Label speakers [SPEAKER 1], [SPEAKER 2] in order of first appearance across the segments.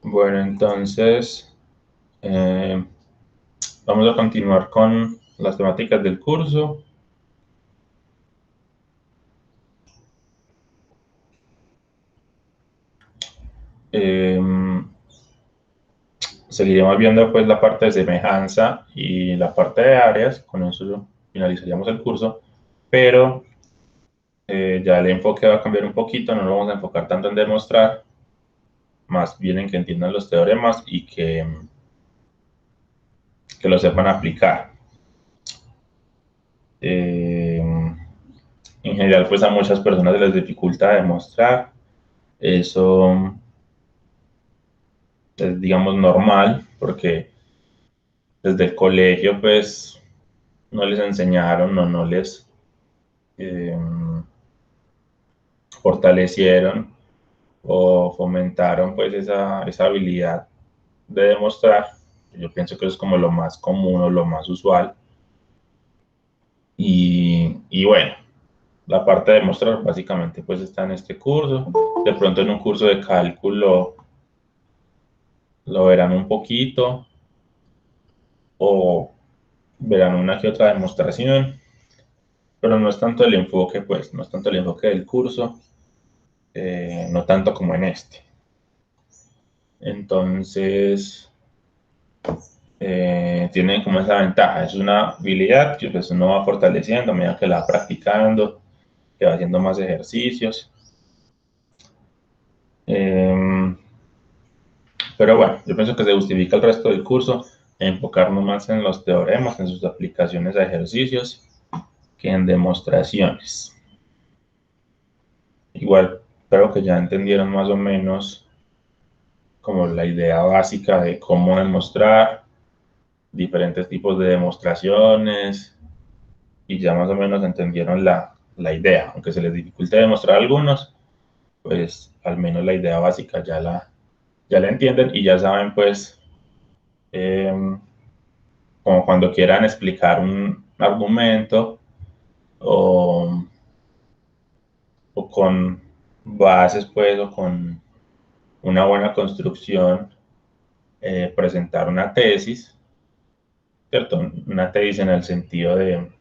[SPEAKER 1] Bueno, entonces vamos a continuar con las temáticas del curso. Seguiremos viendo pues la parte de semejanza y la parte de áreas, con eso finalizaríamos el curso, pero ya el enfoque va a cambiar un poquito, no lo vamos a enfocar tanto en demostrar, más bien en que entiendan los teoremas y que lo sepan aplicar. En general, pues a muchas personas se les dificulta demostrar, eso es, digamos, normal, porque desde el colegio, pues, no les enseñaron o no les eh, fortalecieron o fomentaron, pues, esa habilidad de demostrar. Yo pienso que eso es como lo más común o lo más usual. Y bueno, la parte de demostrar básicamente pues está en este curso. De pronto en un curso de cálculo lo verán un poquito o verán una que otra demostración, pero no es tanto el enfoque, pues, no es tanto el enfoque del curso, no tanto como en este. Entonces, tienen como esa ventaja, es una habilidad que pues uno va fortaleciendo a medida que la va practicando, que va haciendo más ejercicios. Pero bueno, yo pienso que se justifica el resto del curso enfocarnos más en los teoremas, en sus aplicaciones a ejercicios, que en demostraciones. Igual, creo que ya entendieron más o menos como la idea básica de cómo demostrar, diferentes tipos de demostraciones, y ya más o menos entendieron la idea. Aunque se les dificulte demostrar algunos, pues al menos la idea básica ya la entienden y ya saben, pues, eh, como cuando quieran explicar un argumento o, o con bases, pues, o con una buena construcción, presentar una tesis, ¿cierto? Una tesis en el sentido de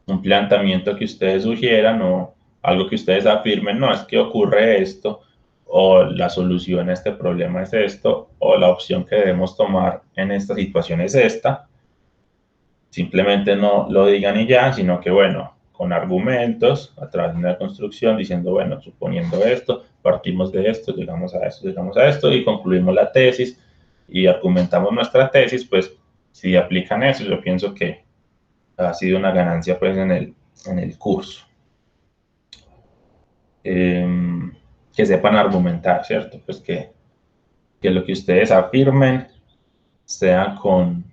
[SPEAKER 1] un planteamiento que ustedes sugieran o algo que ustedes afirmen, no, es que ocurre esto, o la solución a este problema es esto, o la opción que debemos tomar en esta situación es esta. Simplemente no lo digan y ya, sino que, bueno, con argumentos, a través de una construcción, diciendo, bueno, suponiendo esto, partimos de esto, llegamos a esto y concluimos la tesis y argumentamos nuestra tesis, pues si aplican eso, yo pienso que ha sido una ganancia pues en el curso. Que sepan argumentar, ¿cierto? Pues que lo que ustedes afirmen sea con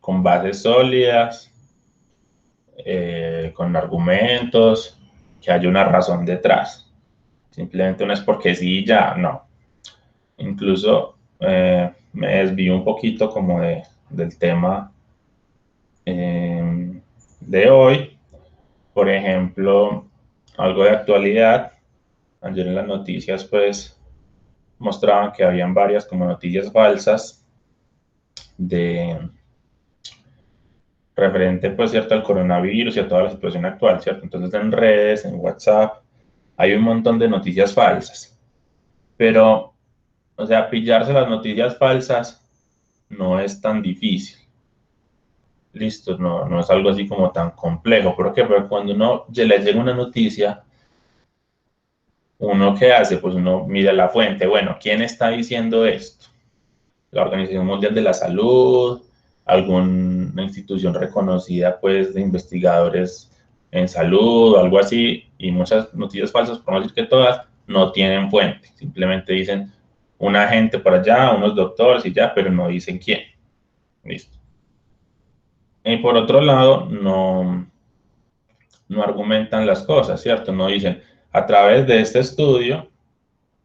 [SPEAKER 1] bases sólidas, con argumentos, que haya una razón detrás. Simplemente no es porque sí y ya, no. Incluso me desvío un poquito como del tema de hoy. Por ejemplo, algo de actualidad. Ayer en las noticias, pues, mostraban que habían varias como noticias falsas de referente, pues, cierto, al coronavirus y a toda la situación actual, ¿cierto? Entonces, en redes, en WhatsApp, hay un montón de noticias falsas. Pero, o sea, pillarse las noticias falsas no es tan difícil. Listo, no es algo así como tan complejo. ¿Por qué? Porque cuando uno le llega una noticia, ¿uno qué hace? Pues uno mira la fuente. Bueno, ¿quién está diciendo esto? La Organización Mundial de la Salud, alguna institución reconocida, pues, de investigadores en salud o algo así, y muchas noticias falsas, por no decir que todas, no tienen fuente. Simplemente dicen un agente por allá, unos doctores y ya, pero no dicen quién. Listo. Y por otro lado, no argumentan las cosas, ¿cierto? No dicen, a través de este estudio,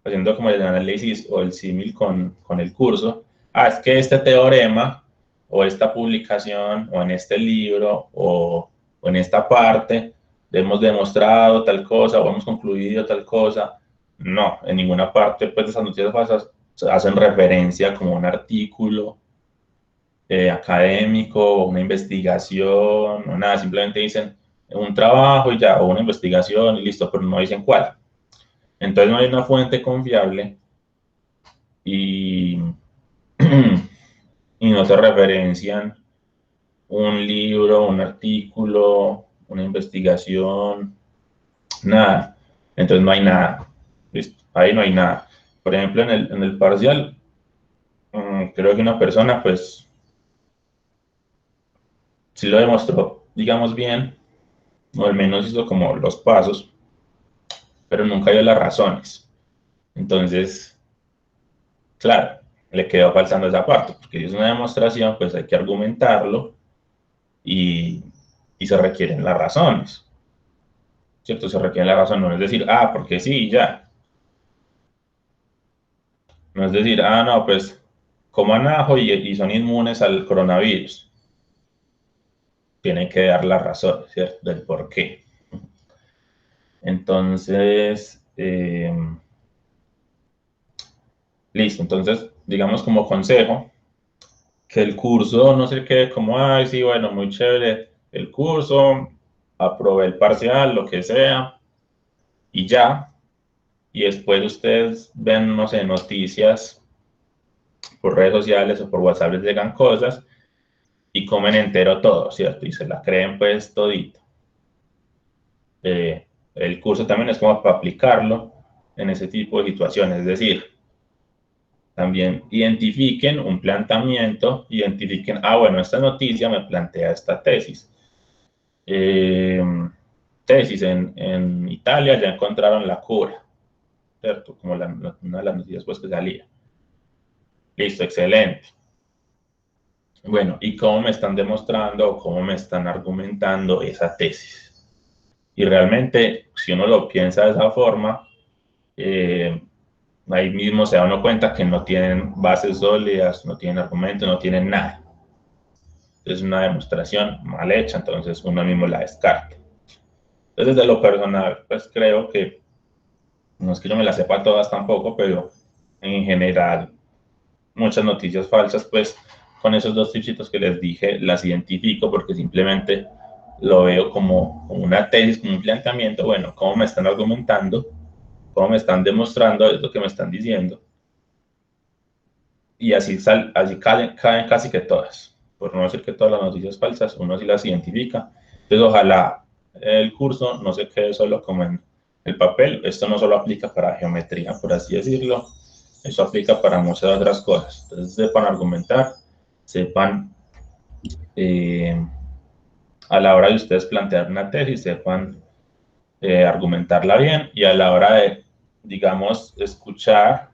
[SPEAKER 1] haciendo como el análisis o el símil con el curso, es que este teorema o esta publicación o en este libro o en esta parte hemos demostrado tal cosa o hemos concluido tal cosa. No, en ninguna parte pues, de esas noticias falsas hacen referencia como un artículo académico, una investigación, o nada, simplemente dicen un trabajo y ya, o una investigación y listo, pero no dicen cuál. Entonces no hay una fuente confiable y, y no se referencian un libro, un artículo, una investigación, nada. Entonces no hay nada. ¿Listo? Ahí no hay nada. Por ejemplo, en el parcial, creo que una persona, pues, sí lo demostró, digamos bien, o al menos hizo como los pasos, pero nunca dio las razones. Entonces, claro, le quedó faltando esa parte, porque si es una demostración, pues hay que argumentarlo y, y se requieren las razones, ¿cierto? Se requieren las razones, no es decir, ah, porque sí, ya. No es decir, ah, no, pues coman ajo y son inmunes al coronavirus. Tienen que dar la razón, ¿cierto? Del por qué. Entonces, listo. Entonces, digamos como consejo, que el curso no se quede como, ay, sí, bueno, muy chévere el curso, aprobé el parcial, lo que sea, y ya. Y después ustedes ven, no sé, noticias por redes sociales o por WhatsApp les llegan cosas y comen entero todo, ¿cierto? Y se la creen pues todito. El curso también es como para aplicarlo en ese tipo de situaciones, es decir, también identifiquen un planteamiento, identifiquen, ah, bueno, esta noticia me plantea esta tesis. Eh, tesis, en Italia ya encontraron la cura, ¿cierto? Como una de las noticias pues que salía. Listo, excelente. Bueno, ¿y cómo me están demostrando o cómo me están argumentando esa tesis? Y realmente, si uno lo piensa de esa forma, ahí mismo se da uno cuenta que no tienen bases sólidas, no tienen argumentos, no tienen nada. Es una demostración mal hecha, entonces uno mismo la descarta. Entonces, de lo personal, pues creo que, no es que yo me las sepa todas tampoco, pero en general, muchas noticias falsas, pues con esos dos tipsitos que les dije, las identifico porque simplemente lo veo como una tesis, como un planteamiento, bueno, cómo me están argumentando, cómo me están demostrando es lo que me están diciendo. Y así caen casi que todas. Por no decir que todas las noticias falsas, uno sí las identifica. Entonces, ojalá el curso no se quede solo como en el papel. Esto no solo aplica para geometría, por así decirlo. Eso aplica para muchas otras cosas. Entonces, sepan argumentar, sepan a la hora de ustedes plantear una tesis, sepan argumentarla bien y a la hora de, digamos, escuchar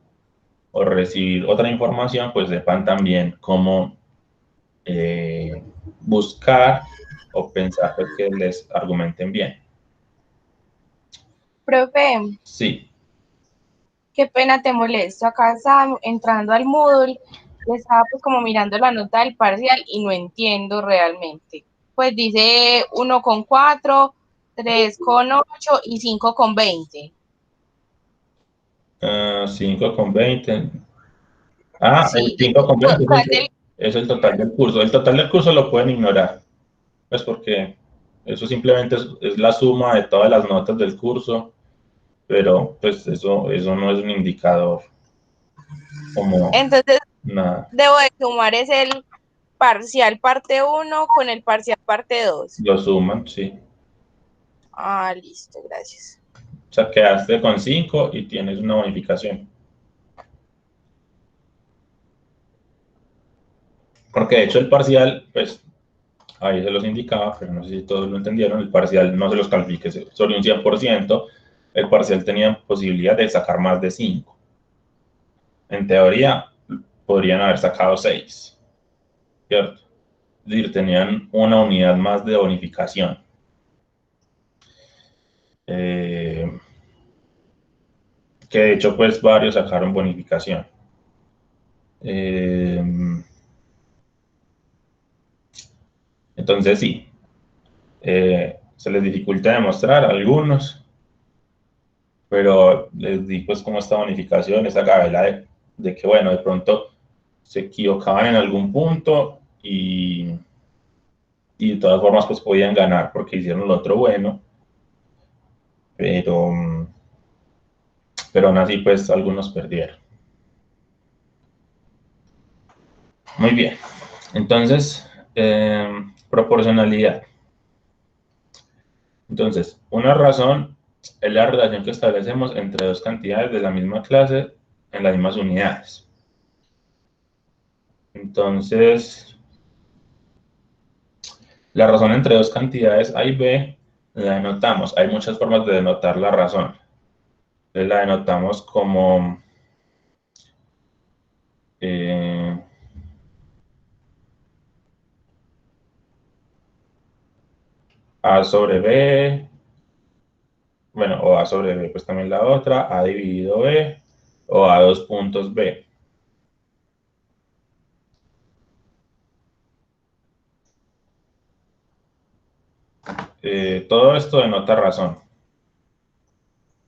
[SPEAKER 1] o recibir otra información, pues sepan también cómo buscar o pensar que les argumenten bien.
[SPEAKER 2] Profe,
[SPEAKER 1] Sí.
[SPEAKER 2] qué pena te molesto. Acá estaba entrando al Moodle y estaba pues como mirando la nota del parcial y no entiendo realmente. Pues dice 1,4, 3,8 y 5,20.
[SPEAKER 1] 5,20. Ah, el
[SPEAKER 2] Sí, y el
[SPEAKER 1] 5,20
[SPEAKER 2] total del...
[SPEAKER 1] es el total del curso. El total del curso lo pueden ignorar, pues porque eso simplemente es la suma de todas las notas del curso, pero pues eso no es un indicador como
[SPEAKER 2] Entonces,
[SPEAKER 1] nada.
[SPEAKER 2] debo de sumar es el parcial parte 1 con el parcial parte 2.
[SPEAKER 1] Lo suman, sí.
[SPEAKER 2] Ah, listo, gracias.
[SPEAKER 1] O sea, quedaste con 5 y tienes una bonificación. Porque de hecho el parcial, pues ahí se los indicaba, pero no sé si todos lo entendieron, el parcial no se los califique sobre un 100%, el parcial tenía posibilidad de sacar más de 5. En teoría, podrían haber sacado 6, ¿cierto? Es decir, tenían una unidad más de bonificación. Eh, que de hecho, pues varios sacaron bonificación. Eh, entonces, sí, se les dificulta demostrar a algunos, pero les di pues como esta bonificación, esa gabela de que bueno, de pronto se equivocaban en algún punto y de todas formas pues podían ganar porque hicieron lo otro bueno, pero, pero aún así pues algunos perdieron. Muy bien, entonces proporcionalidad. Entonces, una razón es la relación que establecemos entre dos cantidades de la misma clase en las mismas unidades. Entonces, la razón entre dos cantidades A y B la denotamos. Hay muchas formas de denotar la razón. Entonces, la denotamos como A sobre B, bueno, o A sobre B, pues también la otra, A dividido B, o A 2 puntos B. Todo esto denota razón.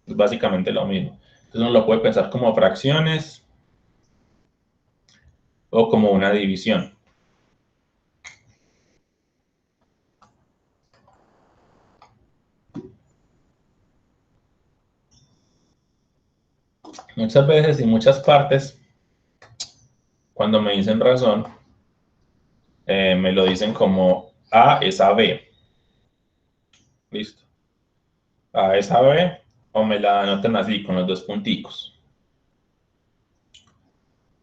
[SPEAKER 1] Es básicamente lo mismo. Entonces uno lo puede pensar como fracciones o como una división. Muchas veces y muchas partes, cuando me dicen razón, me lo dicen como A es a B. Listo. A es a B, o me la anotan así, con los dos punticos.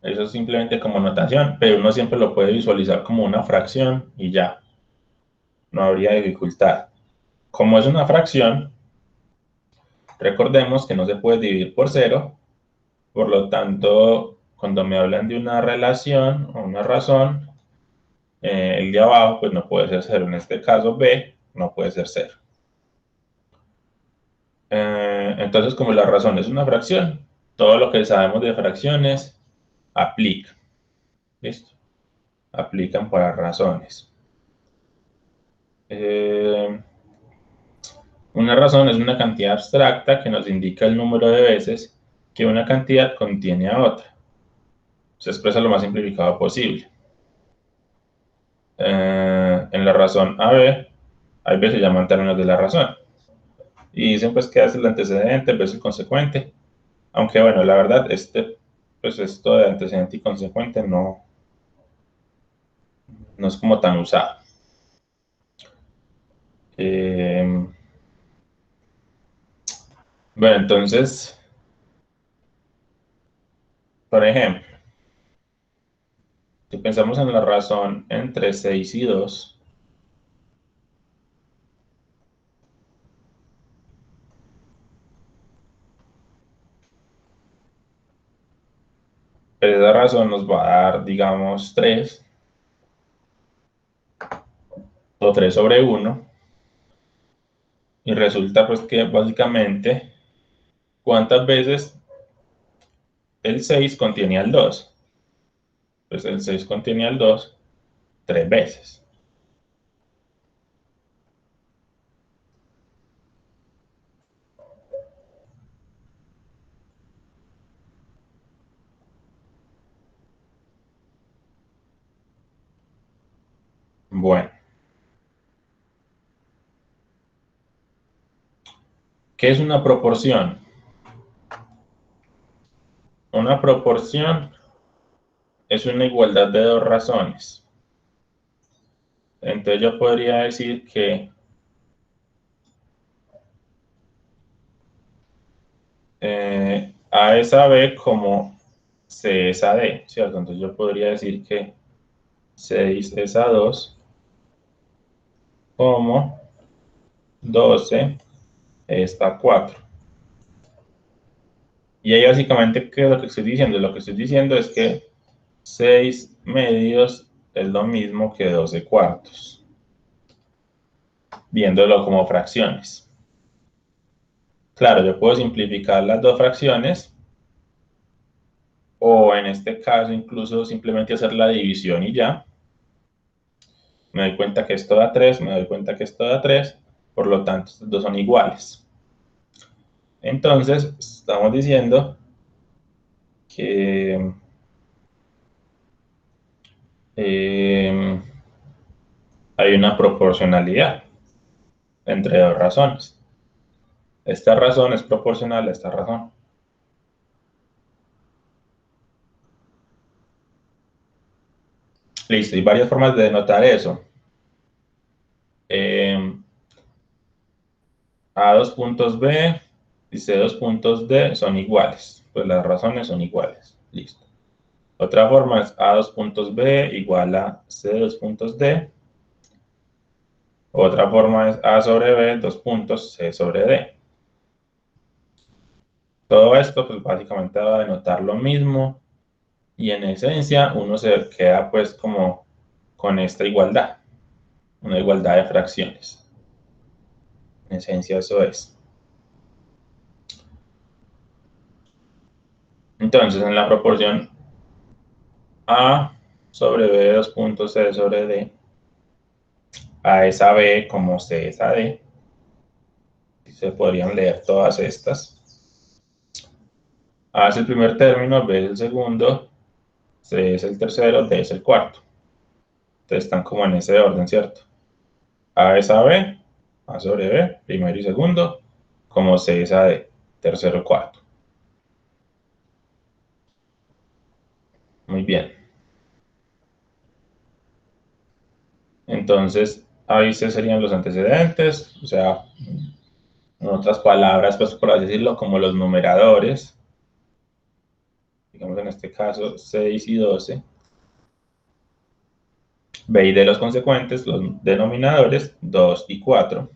[SPEAKER 1] Eso es simplemente como notación, pero uno siempre lo puede visualizar como una fracción y ya. No habría dificultad. Como es una fracción, recordemos que no se puede dividir por cero, por lo tanto, cuando me hablan de una relación o una razón, el de abajo pues no puede ser cero. En este caso, B no puede ser cero. Entonces, como la razón es una fracción, todo lo que sabemos de fracciones aplica. ¿Listo? Aplican para razones. Una razón es una cantidad abstracta que nos indica el número de veces que una cantidad contiene a otra. Se expresa lo más simplificado posible. En la razón AB, hay veces se llaman términos de la razón. Y dicen pues que es el antecedente, el verso el consecuente. Aunque bueno, la verdad, pues esto de antecedente y consecuente no es como tan usado. Bueno, entonces, por ejemplo, si pensamos en la razón entre 6 y 2, esa razón nos va a dar, digamos, 3 o 3 sobre 1. Y resulta pues que básicamente, ¿cuántas veces el 6 contiene al 2? Pues el 6 contiene al 2 3 veces. Bueno, ¿qué es una proporción? Una proporción es una igualdad de dos razones. Entonces yo podría decir que A es a B como C es a D, ¿cierto? Entonces yo podría decir que 6 es a 2 como 12 es a 4. Y ahí básicamente, ¿qué es lo que estoy diciendo? Lo que estoy diciendo es que 6 medios es lo mismo que 12 cuartos, viéndolo como fracciones. Claro, yo puedo simplificar las dos fracciones, o en este caso incluso simplemente hacer la división y ya. Me doy cuenta que esto da 3, me doy cuenta que esto da 3, por lo tanto, estos dos son iguales. Entonces, estamos diciendo que hay una proporcionalidad entre dos razones. Esta razón es proporcional a esta razón. Listo, hay varias formas de denotar eso. A dos puntos B y C dos puntos D son iguales, pues las razones son iguales. Listo. Otra forma es A dos puntos B igual a C dos puntos D. Otra forma es A sobre B dos puntos C sobre D. Todo esto pues básicamente va a denotar lo mismo y en esencia uno se queda pues como con esta igualdad, una igualdad de fracciones. En esencia eso es. Entonces en la proporción A sobre B dos puntos C sobre D, A es a B como C es a D, se podrían leer todas estas. A es el primer término, B es el segundo, C es el tercero, D es el cuarto. Entonces están como en ese orden, ¿cierto? A es a B, A sobre B, primero y segundo, como C es a D, tercero y cuarto. Muy bien. Entonces, ahí se serían los antecedentes, o sea, en otras palabras, pues por así decirlo, como los numeradores. Digamos en este caso 6 y 12. B y D los consecuentes, los denominadores 2 y 4.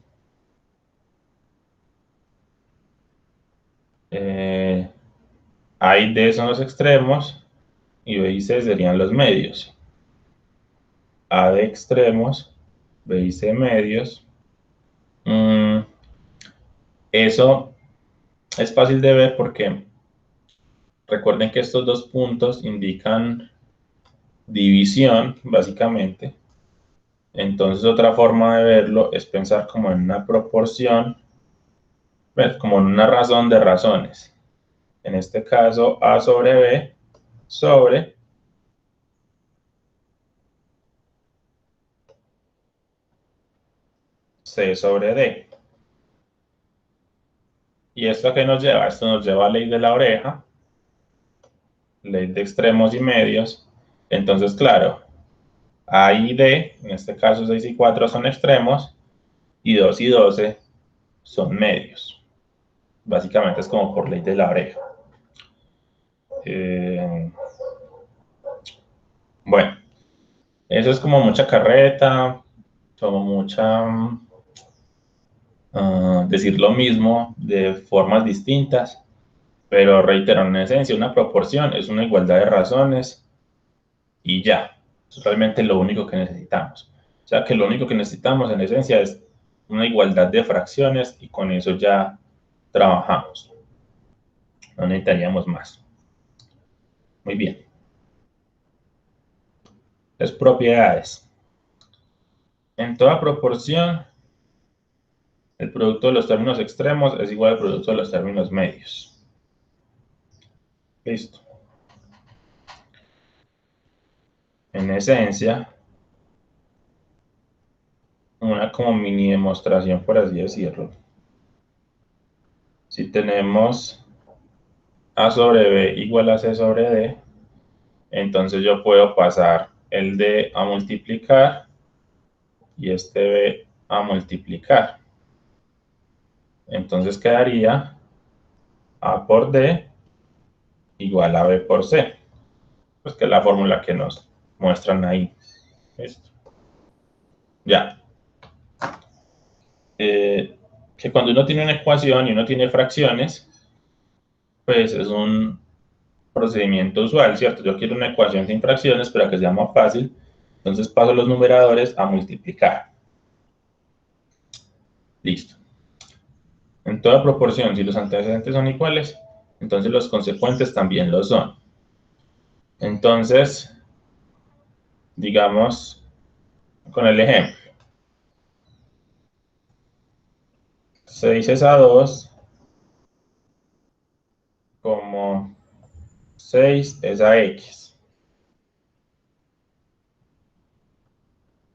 [SPEAKER 1] A y D son los extremos y B y C serían los medios. A de extremos, B y C medios. Eso es fácil de ver porque recuerden que estos dos puntos indican división, básicamente. Entonces, otra forma de verlo es pensar como en una proporción, como en una razón de razones. En este caso, A sobre B sobre C sobre D. ¿Y esto a qué nos lleva? Esto nos lleva a la ley de la oreja, ley de extremos y medios. Entonces, claro, A y D, en este caso 6 y 4 son extremos, y 2 y 12 son medios. Básicamente es como por ley de la oreja. Bueno, eso es como mucha carreta, como mucha decir lo mismo de formas distintas, pero reitero, en esencia, una proporción es una igualdad de razones y ya, es realmente lo único que necesitamos. O sea que lo único que necesitamos en esencia es una igualdad de fracciones y con eso ya trabajamos. No necesitaríamos más. Muy bien. Las propiedades. En toda proporción, el producto de los términos extremos es igual al producto de los términos medios. Listo. En esencia, una como mini demostración, por así decirlo. Si tenemos A sobre B igual a C sobre D, entonces yo puedo pasar el D a multiplicar y este B a multiplicar. Entonces quedaría A por D igual a B por C. Pues que es la fórmula que nos muestran ahí. Listo. Ya. Que cuando uno tiene una ecuación y uno tiene fracciones, pues es un procedimiento usual, ¿cierto? Yo quiero una ecuación sin fracciones para que sea más fácil, entonces paso los numeradores a multiplicar. Listo. En toda proporción, si los antecedentes son iguales, entonces los consecuentes también lo son. Entonces, digamos, con el ejemplo. 6 es a 2, como 6 es a x.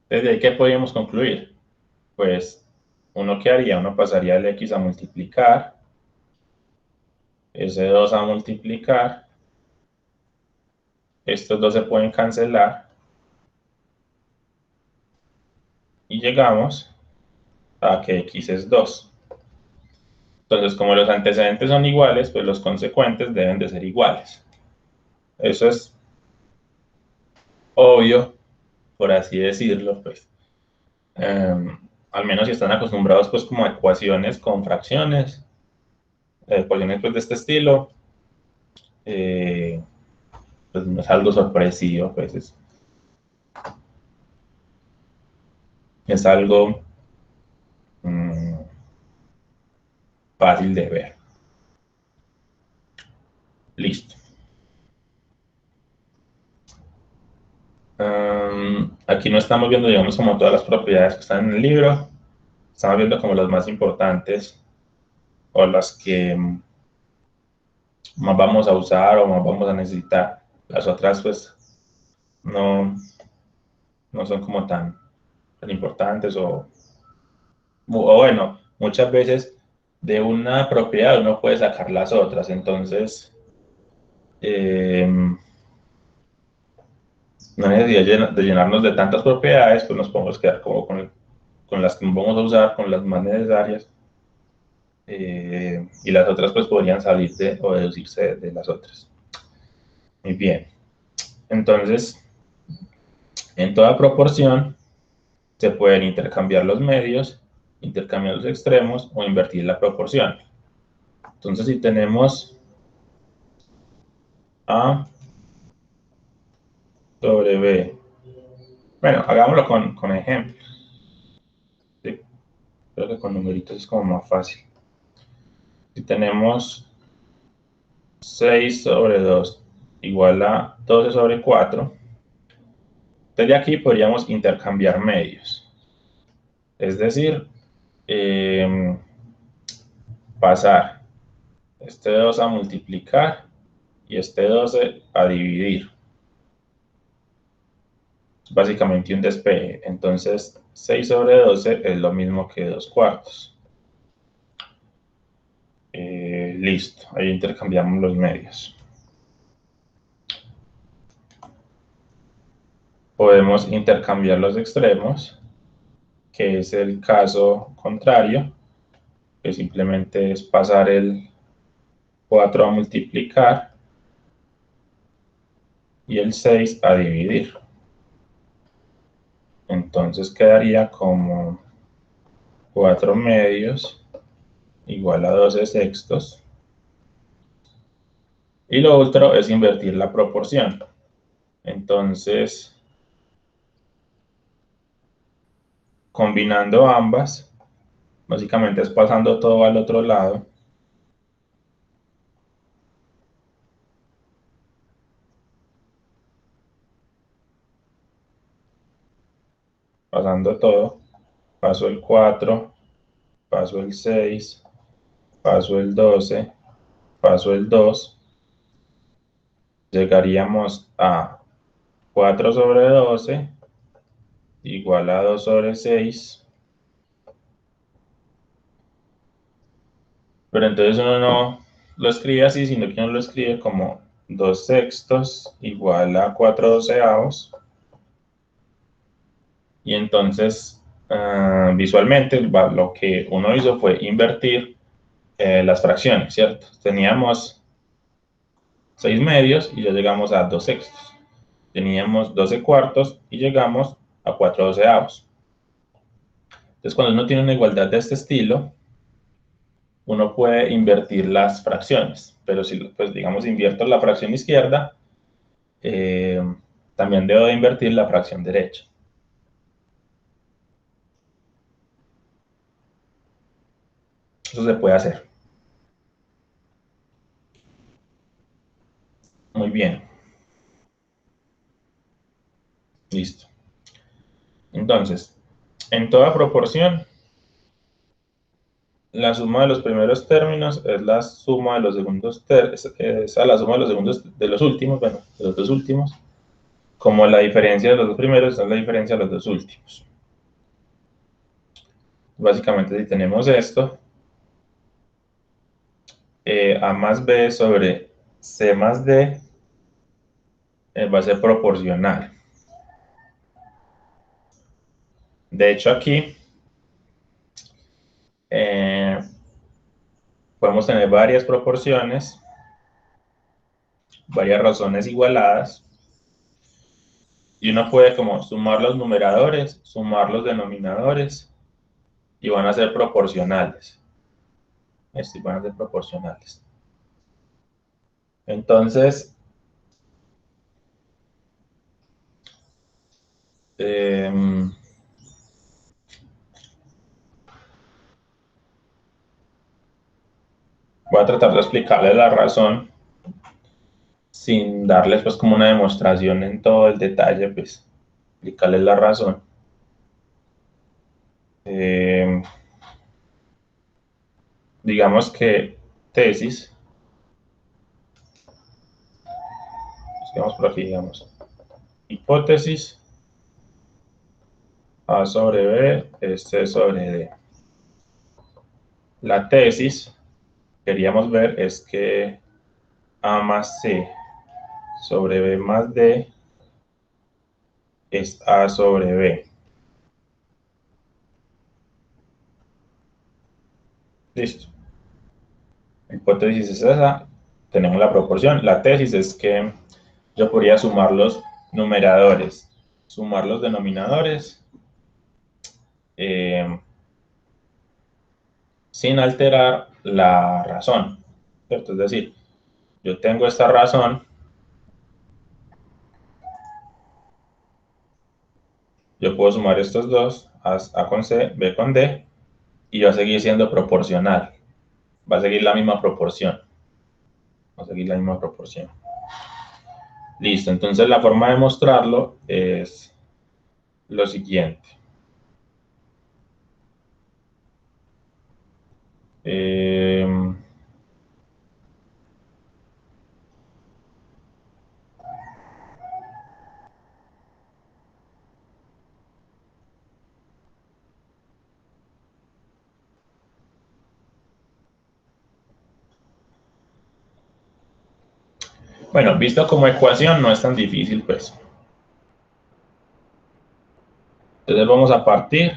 [SPEAKER 1] ¿Desde ahí qué podríamos concluir? Pues, ¿uno qué haría? Uno pasaría el x a multiplicar, ese 2 a multiplicar, estos dos se pueden cancelar, y llegamos a que x es 2. Entonces, como los antecedentes son iguales, pues los consecuentes deben de ser iguales. Eso es obvio, por así decirlo, pues. Al menos si están acostumbrados, pues, como a ecuaciones con fracciones, ecuaciones, pues, de este estilo, pues no es algo sorpresivo, pues es algo fácil de ver. Listo. Aquí no estamos viendo, digamos, como todas las propiedades que están en el libro. Estamos viendo como las más importantes o las que más vamos a usar o más vamos a necesitar. Las otras, pues, no, no son como tan importantes o bueno, muchas veces de una propiedad uno puede sacar las otras. Entonces, no necesidad de llenarnos de tantas propiedades, pues nos podemos quedar como con las que vamos a usar, con las más necesarias, y las otras pues podrían salir o deducirse de las otras. Muy bien. Entonces, en toda proporción se pueden intercambiar los medios, intercambiar los extremos o invertir la proporción. Entonces, si tenemos A sobre B, bueno, hagámoslo con ejemplos. ¿Sí? Creo que con numeritos es como más fácil. Si tenemos 6 sobre 2 igual a 12 sobre 4, desde aquí podríamos intercambiar medios. Es decir, pasar este 2 a multiplicar y este 12 a dividir. Básicamente un despeje. Entonces, 6 sobre 12 es lo mismo que 2 cuartos. Listo, ahí intercambiamos los medios. Podemos intercambiar los extremos, que es el caso contrario, que simplemente es pasar el 4 a multiplicar y el 6 a dividir. Entonces quedaría como 4 medios igual a 12 sextos. Y lo otro es invertir la proporción. Entonces, combinando ambas, básicamente es pasando todo al otro lado. Pasando todo, paso el 4, paso el 6, paso el 12, paso el 2, llegaríamos a 4 sobre 12 igual a 2 sobre 6. Pero entonces uno no lo escribe así, sino que uno lo escribe como 2 sextos igual a 4 doceavos. Y entonces, visualmente, lo que uno hizo fue invertir las fracciones, ¿cierto? Teníamos 6 medios y ya llegamos a 2 sextos. Teníamos 12 cuartos y llegamos a 4 doceavos. Entonces, cuando uno tiene una igualdad de este estilo, uno puede invertir las fracciones, pero si, pues, digamos, invierto la fracción izquierda, también debo de invertir la fracción derecha. Eso se puede hacer. Muy bien. Listo. Entonces, en toda proporción, la suma de los primeros términos es la suma de los segundos términos, es a la suma de los segundos de los últimos, bueno, de los dos últimos, como la diferencia de los dos primeros es la diferencia de los dos últimos. Básicamente, si tenemos esto, A más B sobre C más D va a ser proporcional. De hecho, aquí podemos tener varias proporciones, varias razones igualadas, y uno puede como sumar los numeradores, sumar los denominadores, y van a ser proporcionales. Estos van a ser proporcionales. Entonces, voy a tratar de explicarles la razón sin darles pues como una demostración en todo el detalle, pues explicarles la razón. Digamos que tesis, digamos por aquí, digamos, hipótesis A sobre B es C sobre D. La tesis, queríamos ver, es que A más C sobre B más D es A sobre B. Listo. La hipótesis es esa, tenemos la proporción. La tesis es que yo podría sumar los numeradores, sumar los denominadores, sin alterar la razón, ¿cierto? Es decir, yo tengo esta razón, yo puedo sumar estos dos, A con C, B con D, y va a seguir siendo proporcional. Va a seguir la misma proporción. Va a seguir la misma proporción. Listo, entonces la forma de mostrarlo es lo siguiente. Bueno, visto como ecuación no es tan difícil, pues. Entonces vamos a partir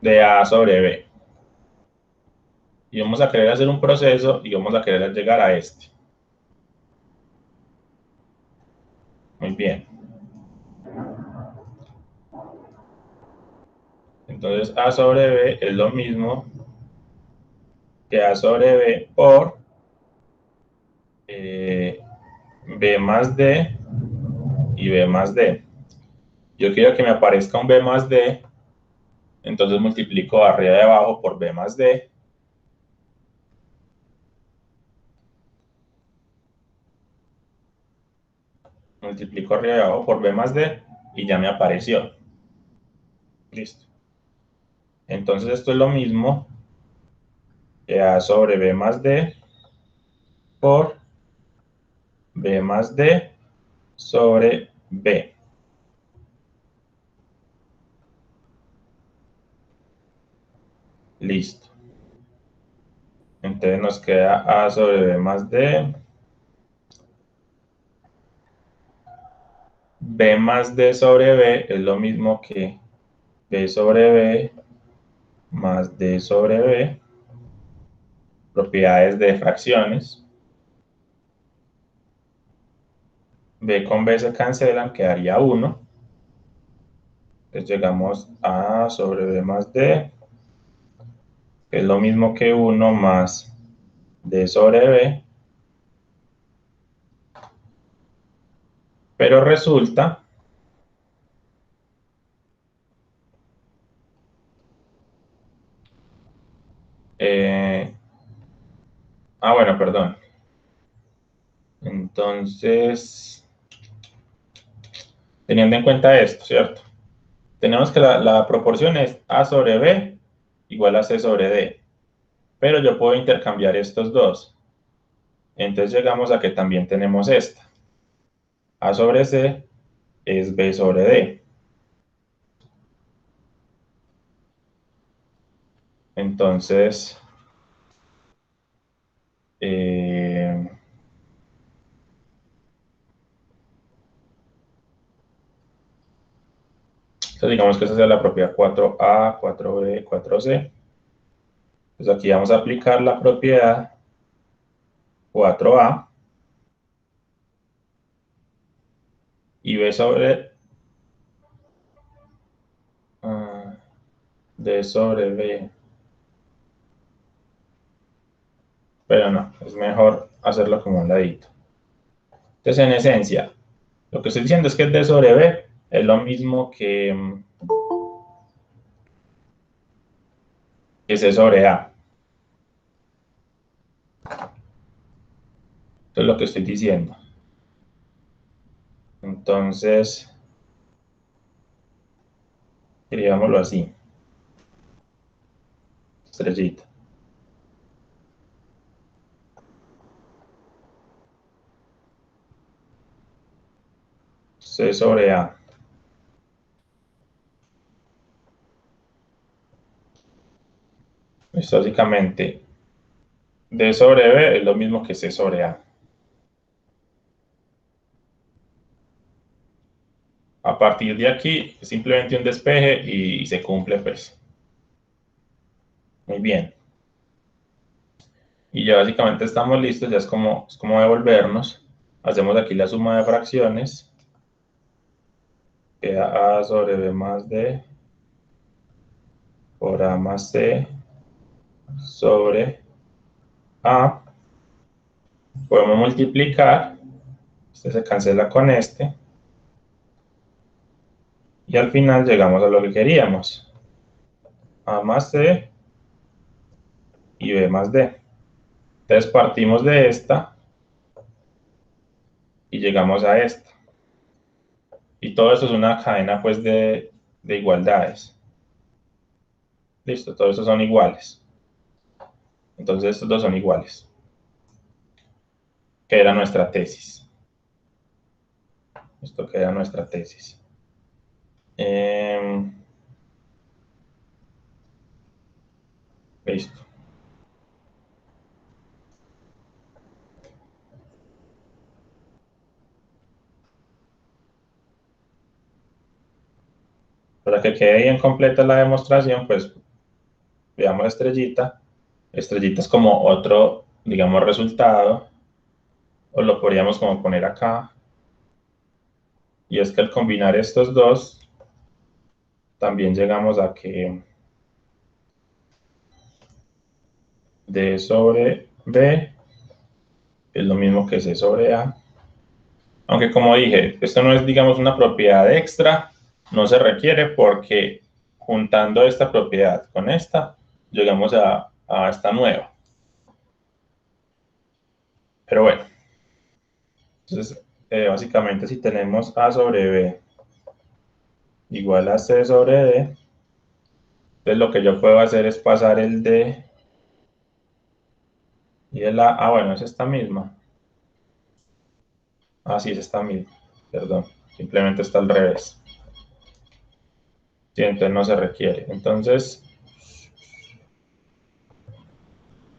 [SPEAKER 1] de A sobre B. Y vamos a querer hacer un proceso y vamos a querer llegar a este. Muy bien. Entonces A sobre B es lo mismo que A sobre B por B más D y B más D. Yo quiero que me aparezca un B más D, entonces multiplico arriba y abajo por B más D. Multiplico arriba y abajo por B más D y ya me apareció. Listo. Entonces esto es lo mismo que A sobre B más D por B más D sobre B. Listo. Entonces nos queda A sobre B más D. B más D sobre B es lo mismo que B sobre B más D sobre B. Propiedades de fracciones. B con B se cancelan, quedaría 1. Entonces llegamos a A sobre B más D, que es lo mismo que 1 más D sobre B. Pero resulta bueno, perdón. Entonces, teniendo en cuenta esto, ¿cierto? tenemos que la proporción es A sobre B igual a C sobre D. Pero yo puedo intercambiar estos dos. Entonces llegamos a que también tenemos esta. A sobre C es B sobre D. Entonces, digamos que esa sea la propiedad 4A, 4B, 4C. Entonces aquí vamos a aplicar la propiedad 4A y B sobre D sobre B. Pero no, es mejor hacerlo como un ladito. Entonces, en esencia, lo que estoy diciendo es que D sobre B es lo mismo que C sobre A. Eso es lo que estoy diciendo. Entonces, digámoslo así. Estrellita. C sobre A. Esto básicamente, D sobre B es lo mismo que C sobre A. A partir de aquí, es simplemente un despeje y se cumple, pues. Muy bien. Y ya básicamente estamos listos, ya es como devolvernos. Hacemos aquí la suma de fracciones. Queda A sobre B más D por A más C sobre A. Podemos multiplicar. Este se cancela con este. Y al final llegamos a lo que queríamos. A más C y B más D. Entonces partimos de esta y llegamos a esta. Y todo eso es una cadena pues de igualdades. Listo, todos estos son iguales. Entonces estos dos son iguales. Que era nuestra tesis. Esto queda nuestra tesis. Listo. Para que quede bien completa la demostración, pues veamos estrellita. Estrellita es como otro, digamos, resultado. O lo podríamos como poner acá. Y es que al combinar estos dos, también llegamos a que D sobre B es lo mismo que C sobre A. Aunque como dije, esto no es, digamos, una propiedad extra, no se requiere porque juntando esta propiedad con esta, llegamos a esta nueva. Pero bueno, entonces básicamente si tenemos A sobre B igual a C sobre D, entonces lo que yo puedo hacer es pasar el D y el A. Ah, bueno, es esta misma. Ah, sí, es esta misma. Perdón, simplemente está al revés. Sí, entonces no se requiere. Entonces,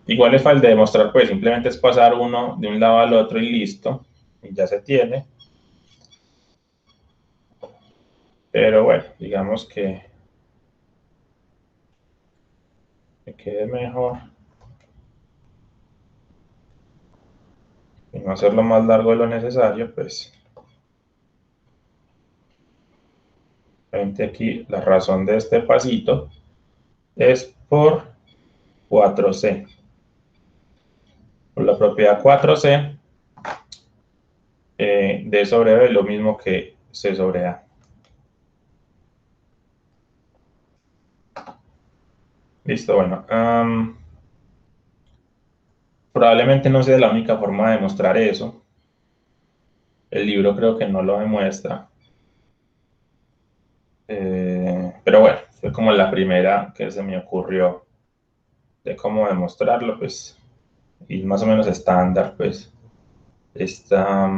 [SPEAKER 1] igual es fácil de demostrar, pues simplemente es pasar uno de un lado al otro y listo. Y ya se tiene. Pero bueno, digamos que quede mejor. Y no hacerlo más largo de lo necesario, pues. Aquí la razón de este pasito es por 4C. Por la propiedad 4C, D sobre B es lo mismo que C sobre A. Listo, bueno. Probablemente no sea la única forma de demostrar eso. El libro creo que no lo demuestra. Pero bueno, fue como la primera que se me ocurrió de cómo demostrarlo, pues, y más o menos estándar, pues, está,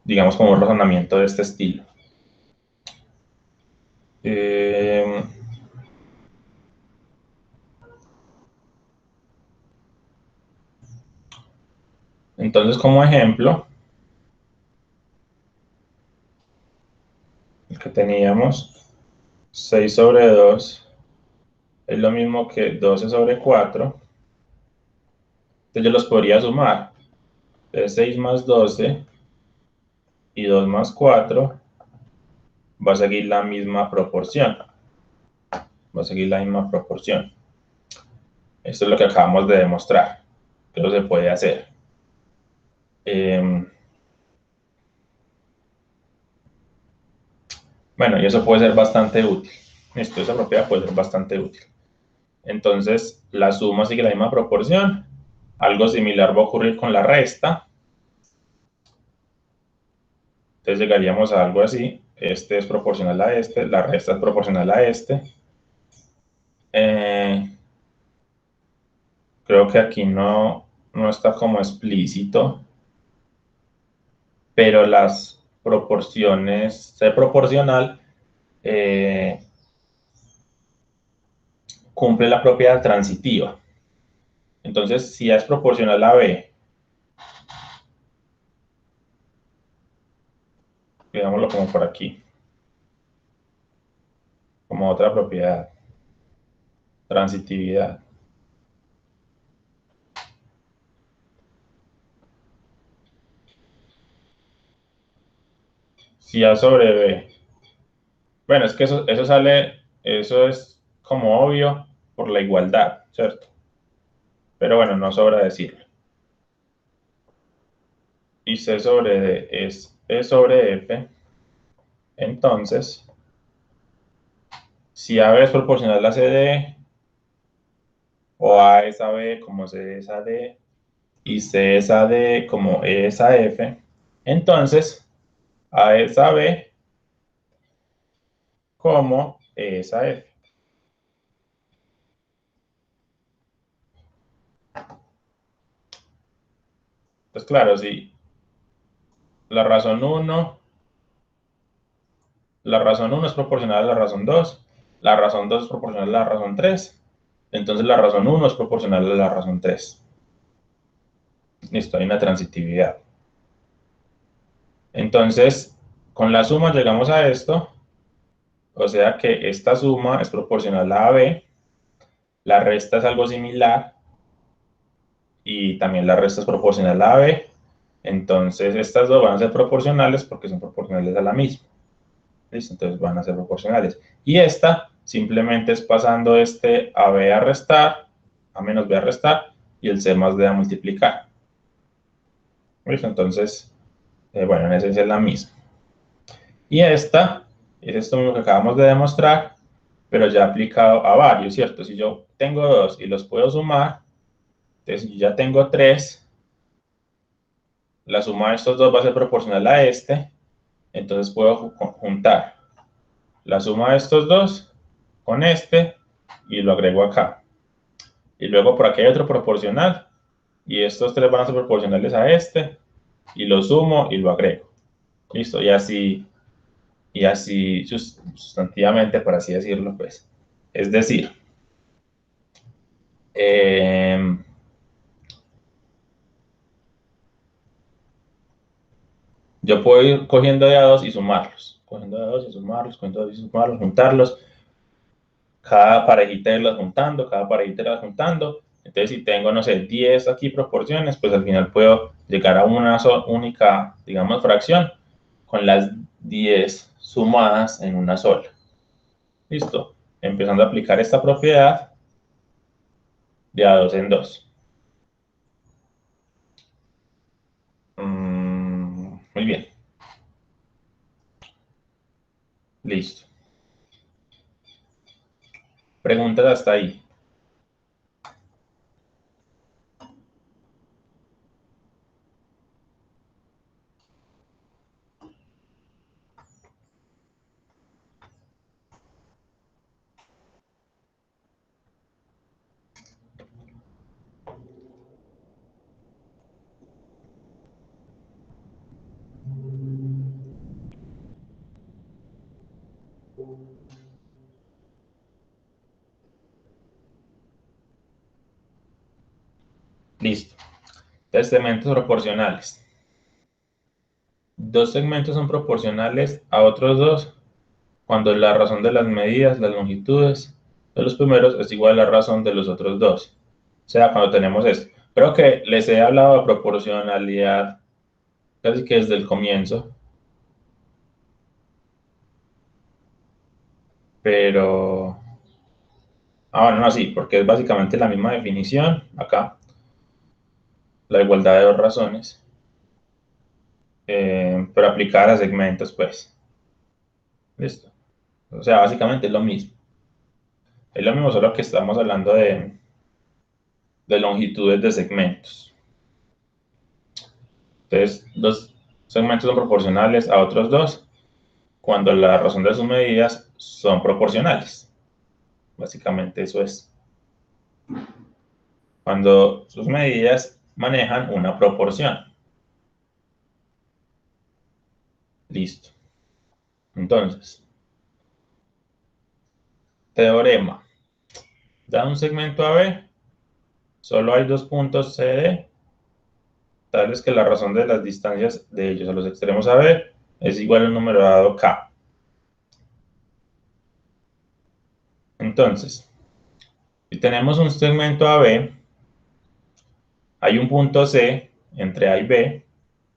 [SPEAKER 1] digamos, como un razonamiento de este estilo. Entonces, como ejemplo, el que teníamos 6 sobre 2 es lo mismo que 12 sobre 4. Entonces yo los podría sumar. Entonces 6 más 12 y 2 más 4 va a seguir la misma proporción. Va a seguir la misma proporción. Esto es lo que acabamos de demostrar. Que eso se puede hacer. Bueno, y eso puede ser bastante útil. Esto, esa propiedad puede ser bastante útil. Entonces, la suma sigue la misma proporción. Algo similar va a ocurrir con la resta. Entonces llegaríamos a algo así. Este es proporcional a este, la resta es proporcional a este. Creo que aquí no está como explícito, pero las proporciones, ser proporcional, cumple la propiedad transitiva. Entonces, si A es proporcional a B, digámoslo como por aquí, como otra propiedad, transitividad. Si A sobre B, bueno, es que eso sale, eso es como obvio por la igualdad, ¿cierto? Pero bueno, no sobra decirlo. Y C sobre D es E sobre F, entonces, si AB es proporcional a CD, o A es a B como C es a D, y C es a D como E es a F, entonces A es a B como E es a F. Pues claro, si la razón 1, es proporcional a la razón 2, la razón 2 es proporcional a la razón 3, entonces la razón 1 es proporcional a la razón 3. Listo, hay una transitividad. Entonces, con la suma llegamos a esto, o sea que esta suma es proporcional a AB, la resta es algo similar, y también la resta es proporcional a AB, entonces estas dos van a ser proporcionales porque son proporcionales a la misma. ¿Listo? Entonces van a ser proporcionales. Y esta simplemente es pasando este AB a restar, A menos B a restar, y el C más D a multiplicar. ¿Listo? Entonces, bueno, en esencia es la misma. Y esta es esto mismo que acabamos de demostrar, pero ya aplicado a varios, ¿cierto? Si yo tengo dos y los puedo sumar, entonces yo ya tengo tres, la suma de estos dos va a ser proporcional a este, entonces puedo juntar la suma de estos dos con este y lo agrego acá. Y luego por aquí hay otro proporcional, y estos tres van a ser proporcionales a este, y lo sumo y lo agrego. Listo, y así sustantivamente, por así decirlo, pues. Es decir, yo puedo ir cogiendo de a dos y sumarlos, cogiendo de a dos y sumarlos, cogiendo de a dos y sumarlos, juntarlos, cada parejita irlas juntando, cada parejita irlas juntando. Entonces, si tengo, no sé, 10 aquí proporciones, pues al final puedo llegar a una única, digamos, fracción con las 10 sumadas en una sola. Listo. Empezando a aplicar esta propiedad de a 2 en 2. Muy bien. Listo. Preguntas hasta ahí. Listo. Entonces, segmentos proporcionales. Dos segmentos son proporcionales a otros dos cuando la razón de las medidas, las longitudes de los primeros es igual a la razón de los otros dos. O sea, cuando tenemos esto. Creo que les he hablado de proporcionalidad casi que desde el comienzo. Pero... bueno, no, sí, porque es básicamente la misma definición acá. La igualdad de dos razones. Pero aplicada a segmentos, pues. Listo. O sea, básicamente es lo mismo. Es lo mismo, solo que estamos hablando de longitudes de segmentos. Entonces, dos segmentos son proporcionales a otros dos cuando la razón de sus medidas son proporcionales. Básicamente eso es. Cuando sus medidas manejan una proporción. Listo. Entonces, teorema. Da un segmento AB, solo hay dos puntos CD, tal es que la razón de las distancias de ellos a los extremos AB es igual al número dado K. Entonces, si tenemos un segmento AB, hay un punto C entre A y B,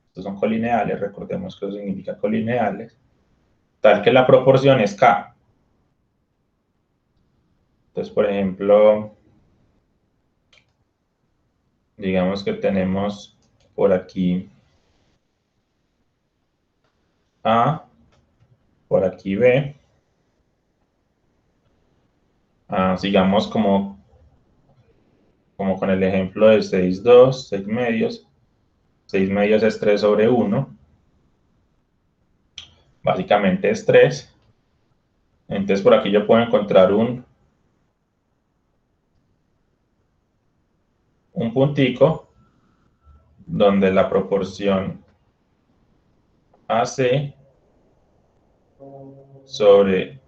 [SPEAKER 1] estos son colineales, recordemos que eso significa colineales, tal que la proporción es K. Entonces, por ejemplo, digamos que tenemos por aquí A, por aquí B, sigamos como con el ejemplo de 6, 2, 6 medios. 6 medios es 3 sobre 1. Básicamente es 3. Entonces por aquí yo puedo encontrar un puntico donde la proporción AC sobre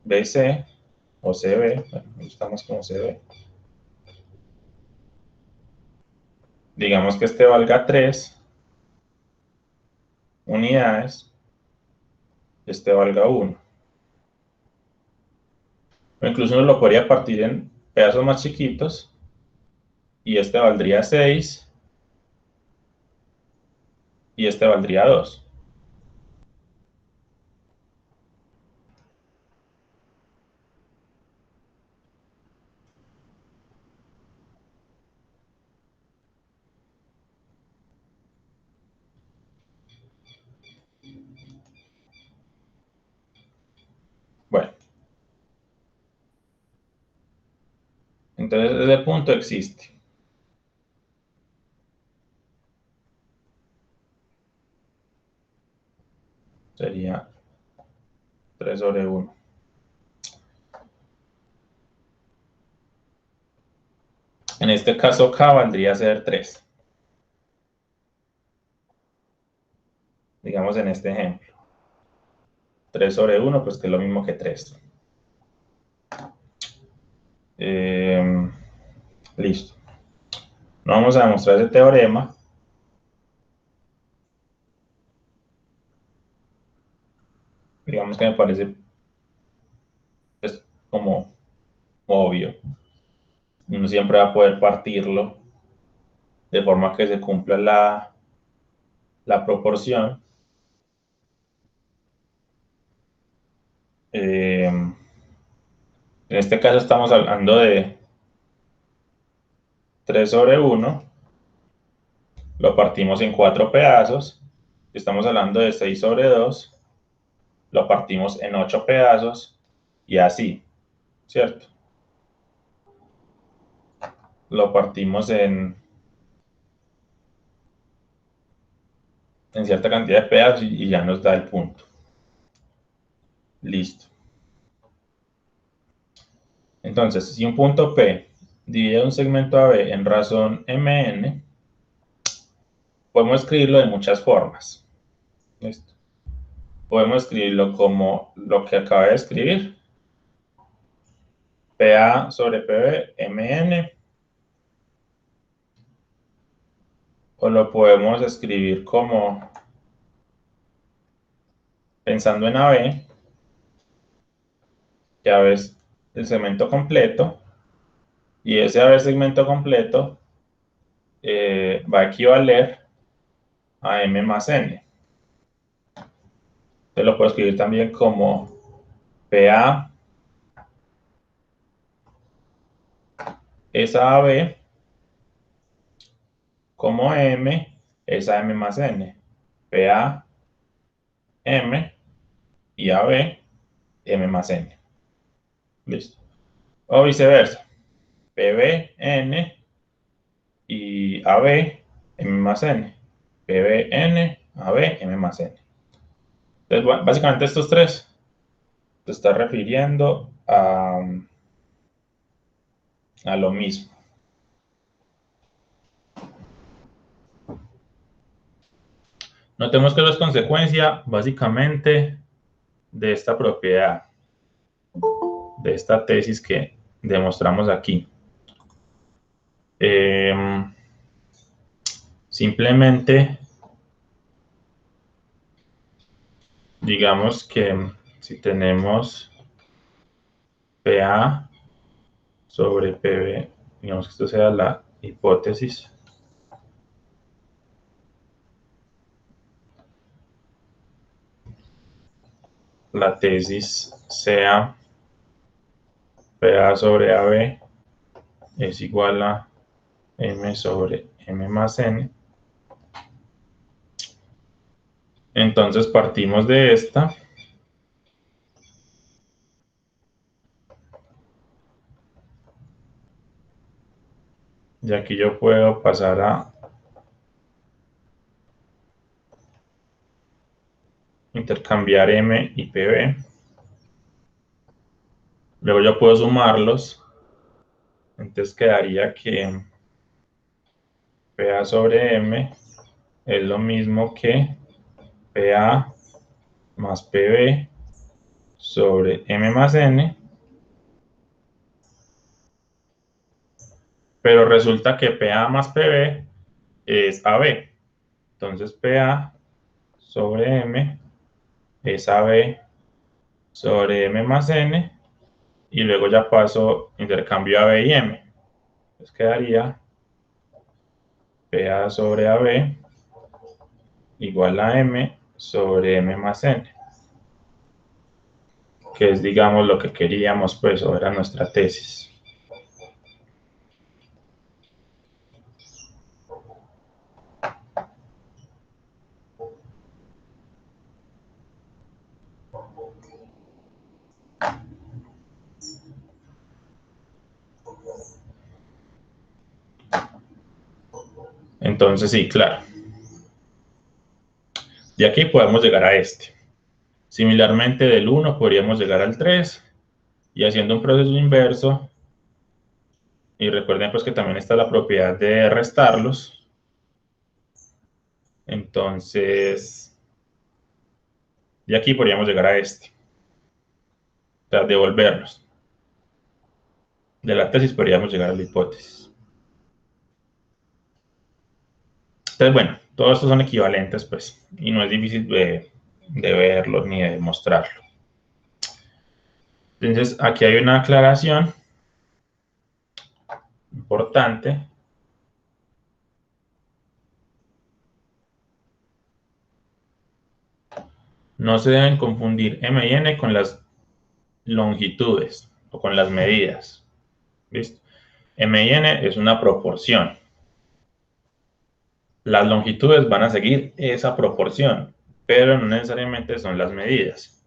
[SPEAKER 1] BC o CB, bueno, estamos como CB. Digamos que este valga 3 unidades, este valga 1. O incluso uno lo podría partir en pedazos más chiquitos y este valdría 6 y este valdría 2. Bueno, entonces ese punto existe. Sería 3 sobre 1. En este caso K valdría ser 3. Digamos en este ejemplo. 3 sobre 1, pues que es lo mismo que 3. Listo. No vamos a demostrar ese teorema. Digamos que me parece pues, como obvio. Uno siempre va a poder partirlo de forma que se cumpla la proporción. En este caso estamos hablando de 3 sobre 1. Lo partimos en 4 pedazos. Estamos hablando de 6 sobre 2. Lo partimos en 8 pedazos. Y así, ¿cierto? Lo partimos en cierta cantidad de pedazos y ya nos da el punto. Listo. Entonces, si un punto P divide un segmento AB en razón MN, podemos escribirlo de muchas formas. ¿Listo? Podemos escribirlo como lo que acaba de escribir. PA sobre PB, MN. o lo podemos escribir como, pensando en AB, que AB es el segmento completo, y ese AB segmento completo va a equivaler a M más N. Entonces lo puedo escribir también como PA es AB, como M es AM más N. PA, M y AB, M más N. Listo. O viceversa. PB, N y AB, M más N. PB, N, AB, M más N. Entonces, bueno, básicamente estos tres se está refiriendo a lo mismo. Notemos que es consecuencia básicamente de esta propiedad, de esta tesis que demostramos aquí. Simplemente, digamos que si tenemos PA sobre PB, digamos que esto sea la hipótesis. La tesis sea PA sobre AB es igual a M sobre M más N. Entonces partimos de esta. Y aquí yo puedo pasar a intercambiar M y PB. Luego yo puedo sumarlos. Entonces quedaría que PA sobre M es lo mismo que PA más PB sobre M más N. Pero resulta que PA más PB es AB. Entonces PA sobre M es AB sobre M más N. Y luego ya paso, intercambio AB y M. Entonces quedaría PA sobre AB igual a M sobre M más N. Que es, digamos, lo que queríamos, pues, o era nuestra tesis. Entonces, sí, claro. De aquí podemos llegar a este. Similarmente, del 1 podríamos llegar al 3, y haciendo un proceso inverso, y recuerden pues que también está la propiedad de restarlos. Entonces, de aquí podríamos llegar a este. O sea, devolverlos. De la tesis podríamos llegar a la hipótesis. Entonces, bueno, todos estos son equivalentes, pues, y no es difícil de verlos ni de demostrarlo. Entonces, aquí hay una aclaración importante. No se deben confundir M y N con las longitudes o con las medidas. ¿Listo? M y N es una proporción. Las longitudes van a seguir esa proporción, pero no necesariamente son las medidas.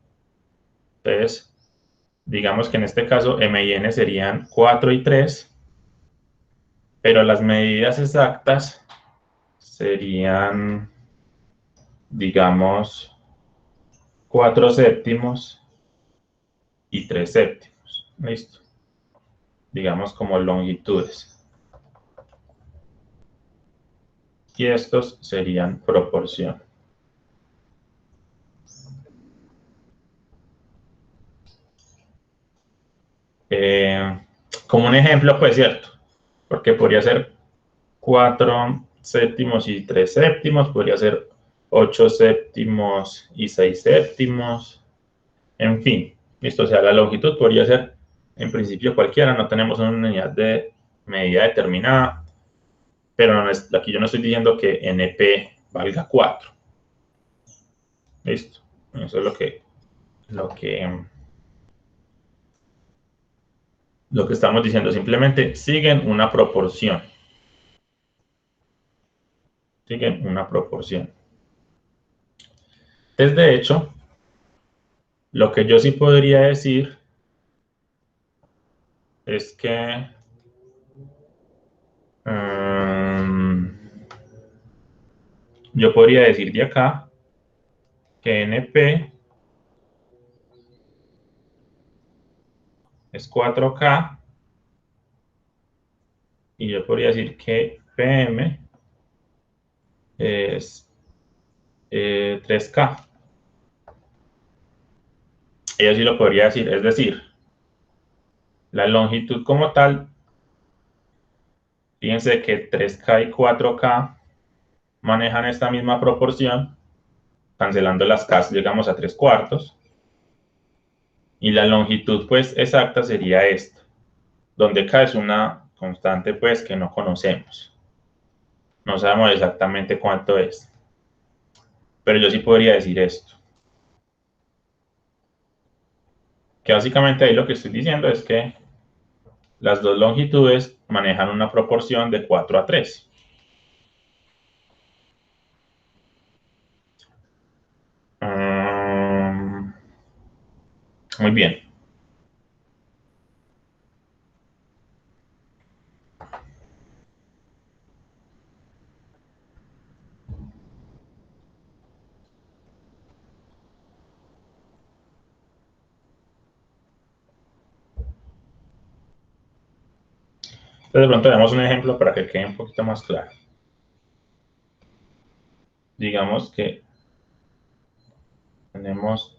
[SPEAKER 1] Entonces, digamos que en este caso M y N serían 4 y 3, pero las medidas exactas serían, digamos, 4 séptimos y 3 séptimos. Listo. Digamos como longitudes. Y estos serían proporción. Como un ejemplo, pues cierto, porque podría ser 4 séptimos y 3 séptimos, podría ser 8 séptimos y 6 séptimos, en fin, listo, o sea, la longitud podría ser en principio cualquiera, no tenemos una unidad de medida determinada, pero no es, aquí yo no estoy diciendo que NP valga 4. Listo, eso es lo que estamos diciendo, simplemente siguen una proporción. Siguen una proporción. Entonces, de hecho, lo que yo sí podría decir es que yo podría decir de acá que NP es 4K y yo podría decir que PM es 3K. Eso sí lo podría decir, es decir, la longitud como tal, fíjense que 3K y 4K manejan esta misma proporción, cancelando las K llegamos a 3/4, y la longitud pues exacta sería esta, donde K es una constante pues que no conocemos, no sabemos exactamente cuánto es, pero yo sí podría decir esto, que básicamente ahí lo que estoy diciendo es que las dos longitudes manejan una proporción de 4:3. Muy bien. Entonces, de pronto damos un ejemplo para que quede un poquito más claro. Digamos que tenemos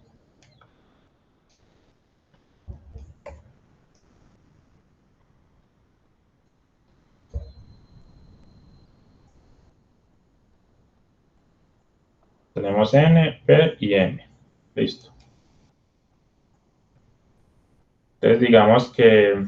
[SPEAKER 1] N, P y M. Listo. Entonces, digamos que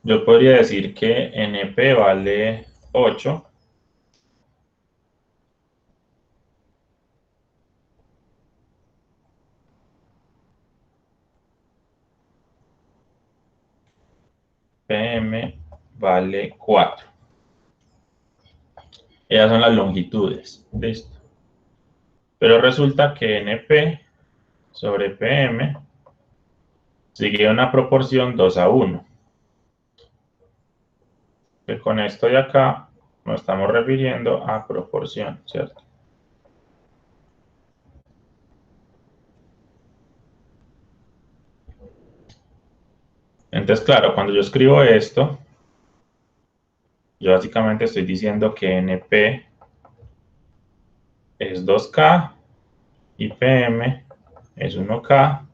[SPEAKER 1] yo podría decir que NP vale 8. PM vale 4. Esas son las longitudes. Listo. Pero resulta que NP sobre PM sigue una proporción 2:1. Que con esto de acá nos estamos refiriendo a proporción, ¿cierto? Entonces, claro, cuando yo escribo esto, yo básicamente estoy diciendo que NP es 2K y PM es 1K.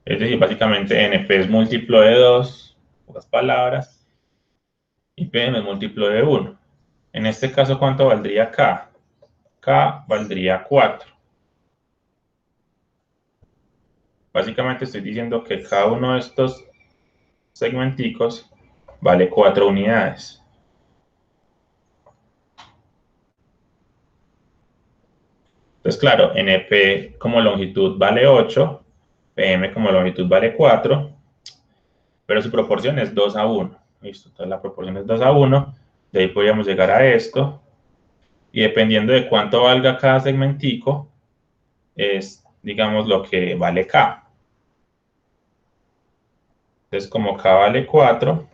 [SPEAKER 1] Es decir, básicamente NP es múltiplo de 2, pocas palabras, y PM es múltiplo de 1. En este caso, ¿cuánto valdría K? K valdría 4. Básicamente estoy diciendo que cada uno de estos segmenticos vale 4 unidades. Entonces, claro, NP como longitud vale 8, PM como longitud vale 4, pero su proporción es 2:1. Listo, entonces la proporción es 2:1, de ahí podríamos llegar a esto, y dependiendo de cuánto valga cada segmentico, es, digamos, lo que vale K. Entonces, como K vale 4,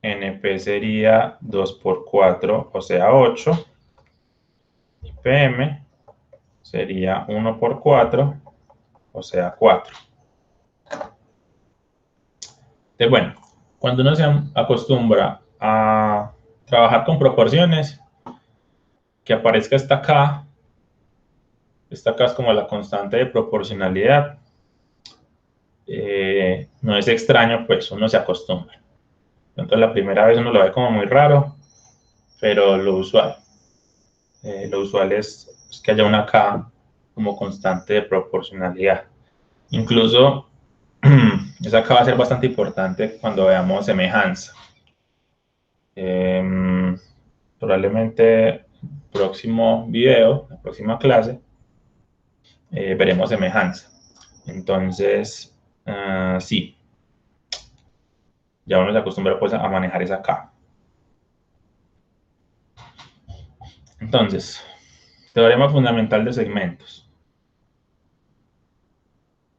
[SPEAKER 1] NP sería 2 por 4, o sea, 8, y PM sería 1 por 4, o sea, 4. Entonces, bueno, cuando uno se acostumbra a trabajar con proporciones, que aparezca esta K es como la constante de proporcionalidad. No es extraño, pues uno se acostumbra. Entonces la primera vez uno lo ve como muy raro, pero lo usual es que haya una K como constante de proporcionalidad. Incluso esa K va a ser bastante importante cuando veamos semejanza. Probablemente próximo video, la próxima clase, veremos semejanza. Entonces, sí, ya uno se acostumbra pues a manejar esa K. Entonces, teorema fundamental de segmentos.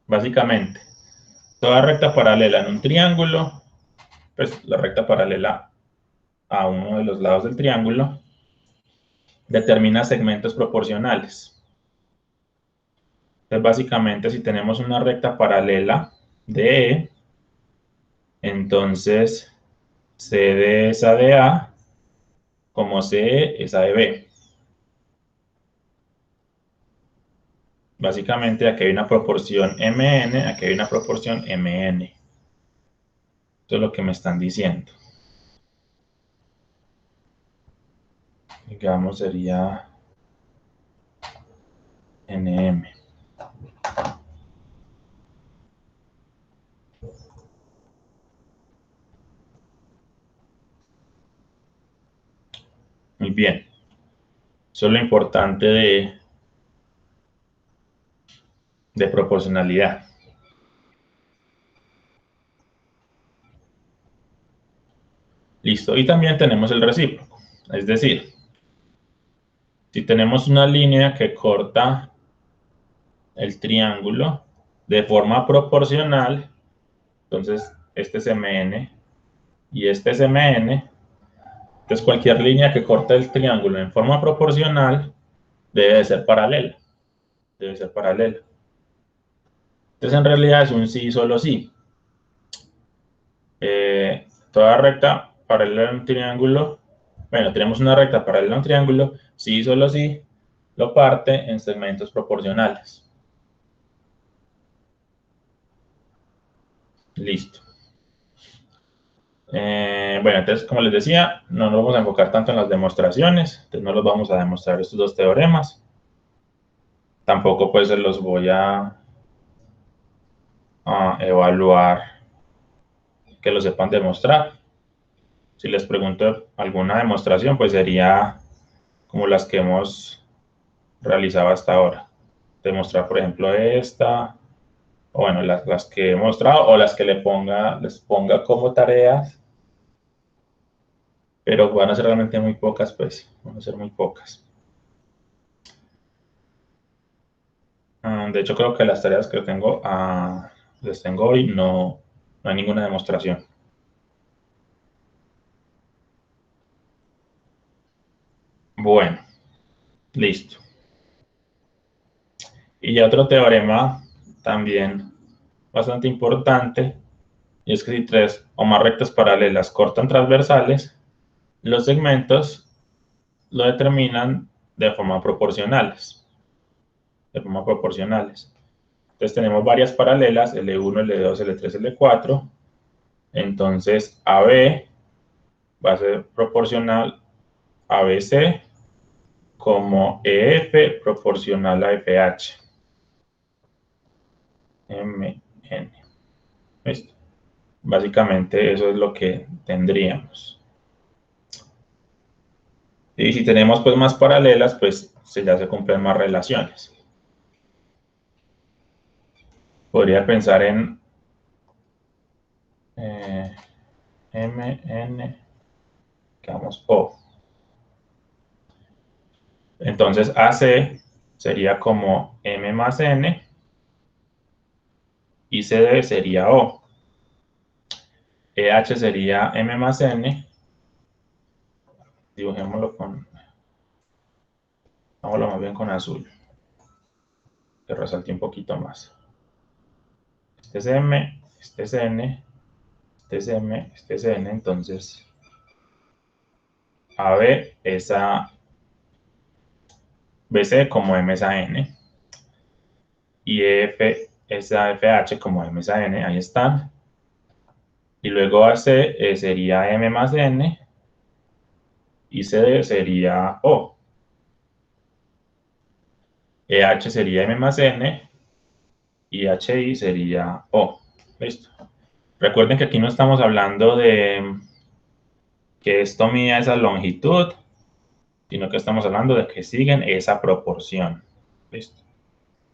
[SPEAKER 1] Básicamente, toda recta paralela en un triángulo, pues la recta paralela a uno de los lados del triángulo, determina segmentos proporcionales. Entonces, básicamente, si tenemos una recta paralela de E, entonces CD es A de A, como CE es A de B. Básicamente, aquí hay una proporción MN, aquí hay una proporción MN. Eso es lo que me están diciendo. Digamos, sería NM. Muy bien. Eso es lo importante de proporcionalidad. Listo. Y también tenemos el recíproco. Es decir, si tenemos una línea que corta el triángulo de forma proporcional, entonces este es MN y este es MN, entonces cualquier línea que corte el triángulo en forma proporcional debe de ser paralela. Debe ser paralela. Entonces en realidad es un sí, solo sí. Toda recta paralela a un triángulo, bueno, tenemos una recta paralela a un triángulo, sí, solo sí, lo parte en segmentos proporcionales. Listo. Bueno, entonces, como les decía, no nos vamos a enfocar tanto en las demostraciones, entonces no los vamos a demostrar estos dos teoremas. Tampoco pues se los voy a evaluar que lo sepan demostrar. Si les pregunto alguna demostración, pues sería como las que hemos realizado hasta ahora. Demostrar, por ejemplo, esta, o bueno, las que he mostrado, o las que les ponga como tareas, pero van a ser realmente muy pocas, pues, van a ser muy pocas. De hecho, creo que las tareas que les tengo hoy no hay ninguna demostración. Bueno, listo. Y ya otro teorema también bastante importante, y es que si tres o más rectas paralelas cortan transversales, los segmentos lo determinan de forma proporcionales. Entonces tenemos varias paralelas, L1, L2, L3, L4. Entonces AB va a ser proporcional a BC como EF proporcional a FH. MN. ¿Listo? Básicamente eso es lo que tendríamos. Y si tenemos pues más paralelas, pues ya se cumplen más relaciones. Podría pensar en MN, digamos O. Entonces AC sería como M más N y CD sería O. EH sería M más N. Dibujémoslo hagámoslo más bien con azul, que resalte un poquito más. Este es M, este es N, este es M, este es N, entonces AB es A BC como M esa N, y EF esa FH como M esa N, ahí están. Y luego AC sería M más N, y CD sería O. EH sería M más N, y HI sería O. Listo. Recuerden que aquí no estamos hablando de que esto mida esa longitud, sino que estamos hablando de que siguen esa proporción. ¿Listo?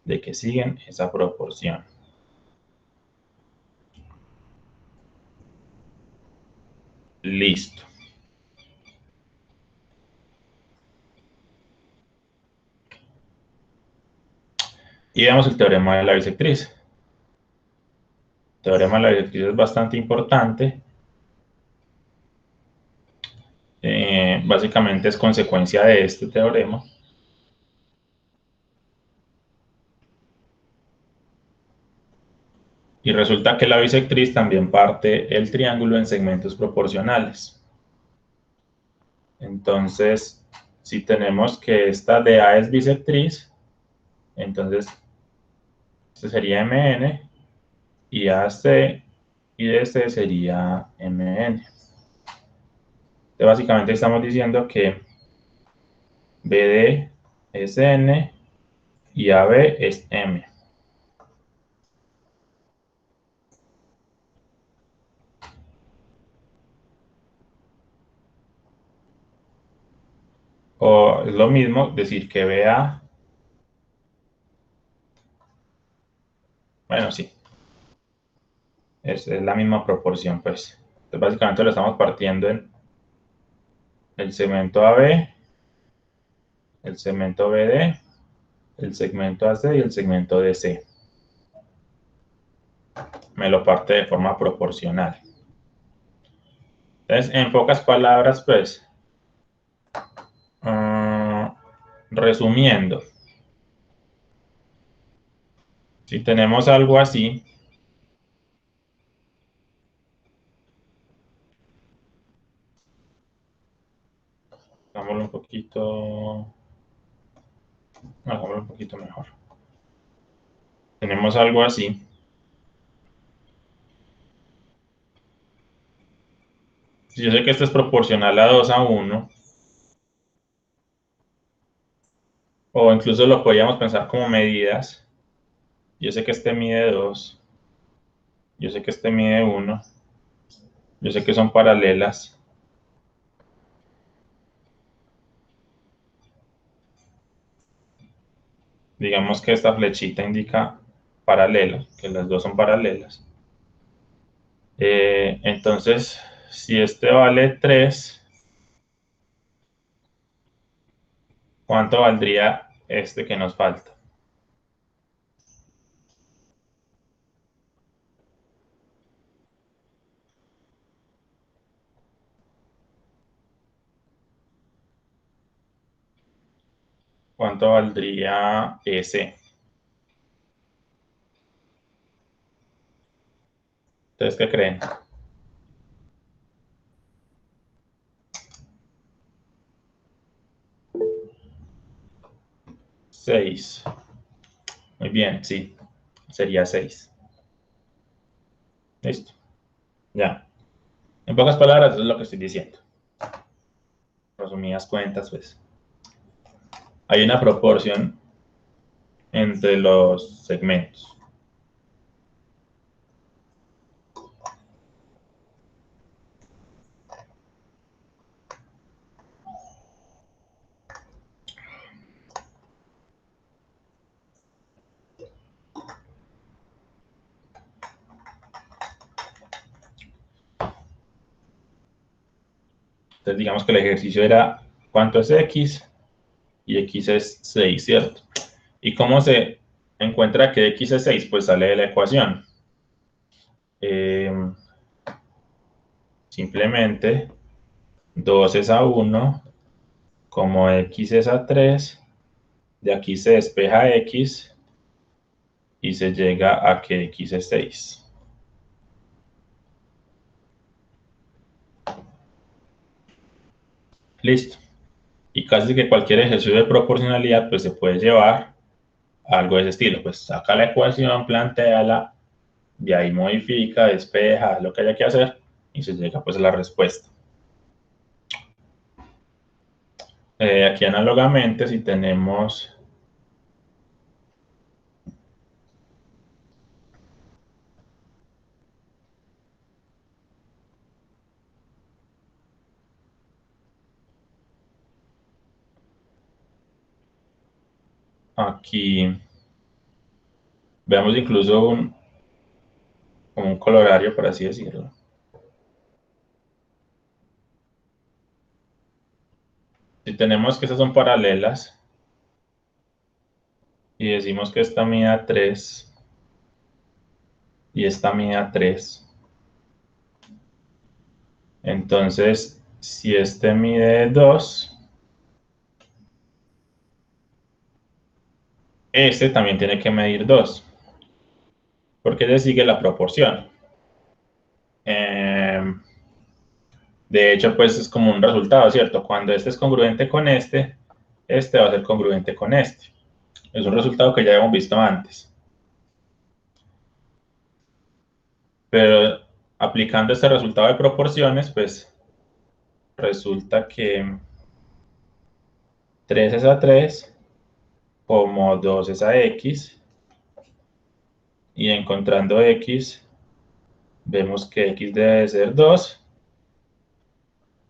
[SPEAKER 1] De que siguen esa proporción. Listo. Y veamos el teorema de la bisectriz. El teorema de la bisectriz es bastante importante. Básicamente es consecuencia de este teorema. Y resulta que la bisectriz también parte el triángulo en segmentos proporcionales. Entonces, si tenemos que esta DA es bisectriz, entonces este sería MN, y AC y DC sería MN. Entonces, básicamente estamos diciendo que BD es N y AB es M. O es lo mismo decir que BA, bueno, sí, es la misma proporción, pues. Entonces, básicamente lo estamos partiendo en el segmento AB, el segmento BD, el segmento AC y el segmento DC. Me lo parte de forma proporcional. Entonces, en pocas palabras, pues, resumiendo, si tenemos algo así, hagámoslo un poquito mejor. Tenemos algo así. Si yo sé que esto es proporcional a 2 a 1, o incluso lo podríamos pensar como medidas. Yo sé que este mide 2, yo sé que este mide 1, yo sé que son paralelas. Digamos que esta flechita indica paralela, que las dos son paralelas. Entonces, si este vale 3, ¿cuánto valdría este que nos falta? ¿Cuánto valdría ese? ¿Ustedes qué creen? 6. Muy bien, sí. Sería 6. Listo. Ya. En pocas palabras, eso es lo que estoy diciendo. Resumidas cuentas, pues. Hay una proporción entre los segmentos. Entonces, digamos que el ejercicio era ¿cuánto es X? Y X es 6, ¿cierto? ¿Y cómo se encuentra que X es 6? Pues sale de la ecuación. Simplemente 2 es a 1, como X es a 3, de aquí se despeja X y se llega a que X es 6. Listo. Y casi que cualquier ejercicio de proporcionalidad pues se puede llevar a algo de ese estilo. Pues saca la ecuación, plantéala, de ahí modifica, despeja, lo que haya que hacer y se llega pues a la respuesta. Aquí análogamente, si tenemos aquí, veamos incluso un colorario, por así decirlo. Si tenemos que estas son paralelas y decimos que esta mida 3 y esta mida 3, entonces si este mide 2, este también tiene que medir 2, porque le sigue la proporción. De hecho, pues es como un resultado, ¿cierto? Cuando este es congruente con este va a ser congruente con este. Es un resultado que ya hemos visto antes. Pero aplicando este resultado de proporciones, pues resulta que 3 es a 3, como 2 es a x, y encontrando x, vemos que x debe ser 2,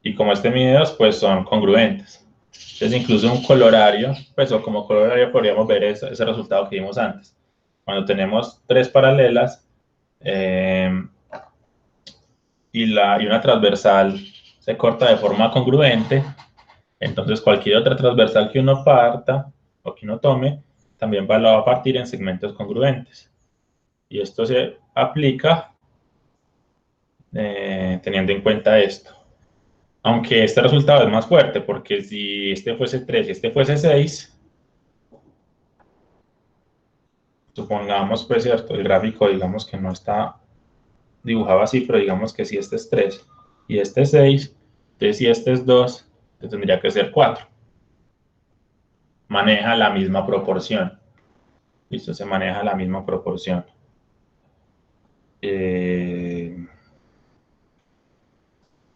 [SPEAKER 1] y como este mide 2, pues son congruentes. Entonces incluso un colorario, pues o como colorario podríamos ver ese resultado que vimos antes. Cuando tenemos tres paralelas y una transversal se corta de forma congruente, entonces cualquier otra transversal que uno parta o que uno tome, también la va a partir en segmentos congruentes. Y esto se aplica teniendo en cuenta esto. Aunque este resultado es más fuerte, porque si este fuese 3 y este fuese 6, supongamos, pues cierto, el gráfico digamos que no está dibujado así, pero digamos que si este es 3 y este es 6, entonces si este es 2, entonces tendría que ser 4. Maneja la misma proporción. Listo, se maneja la misma proporción.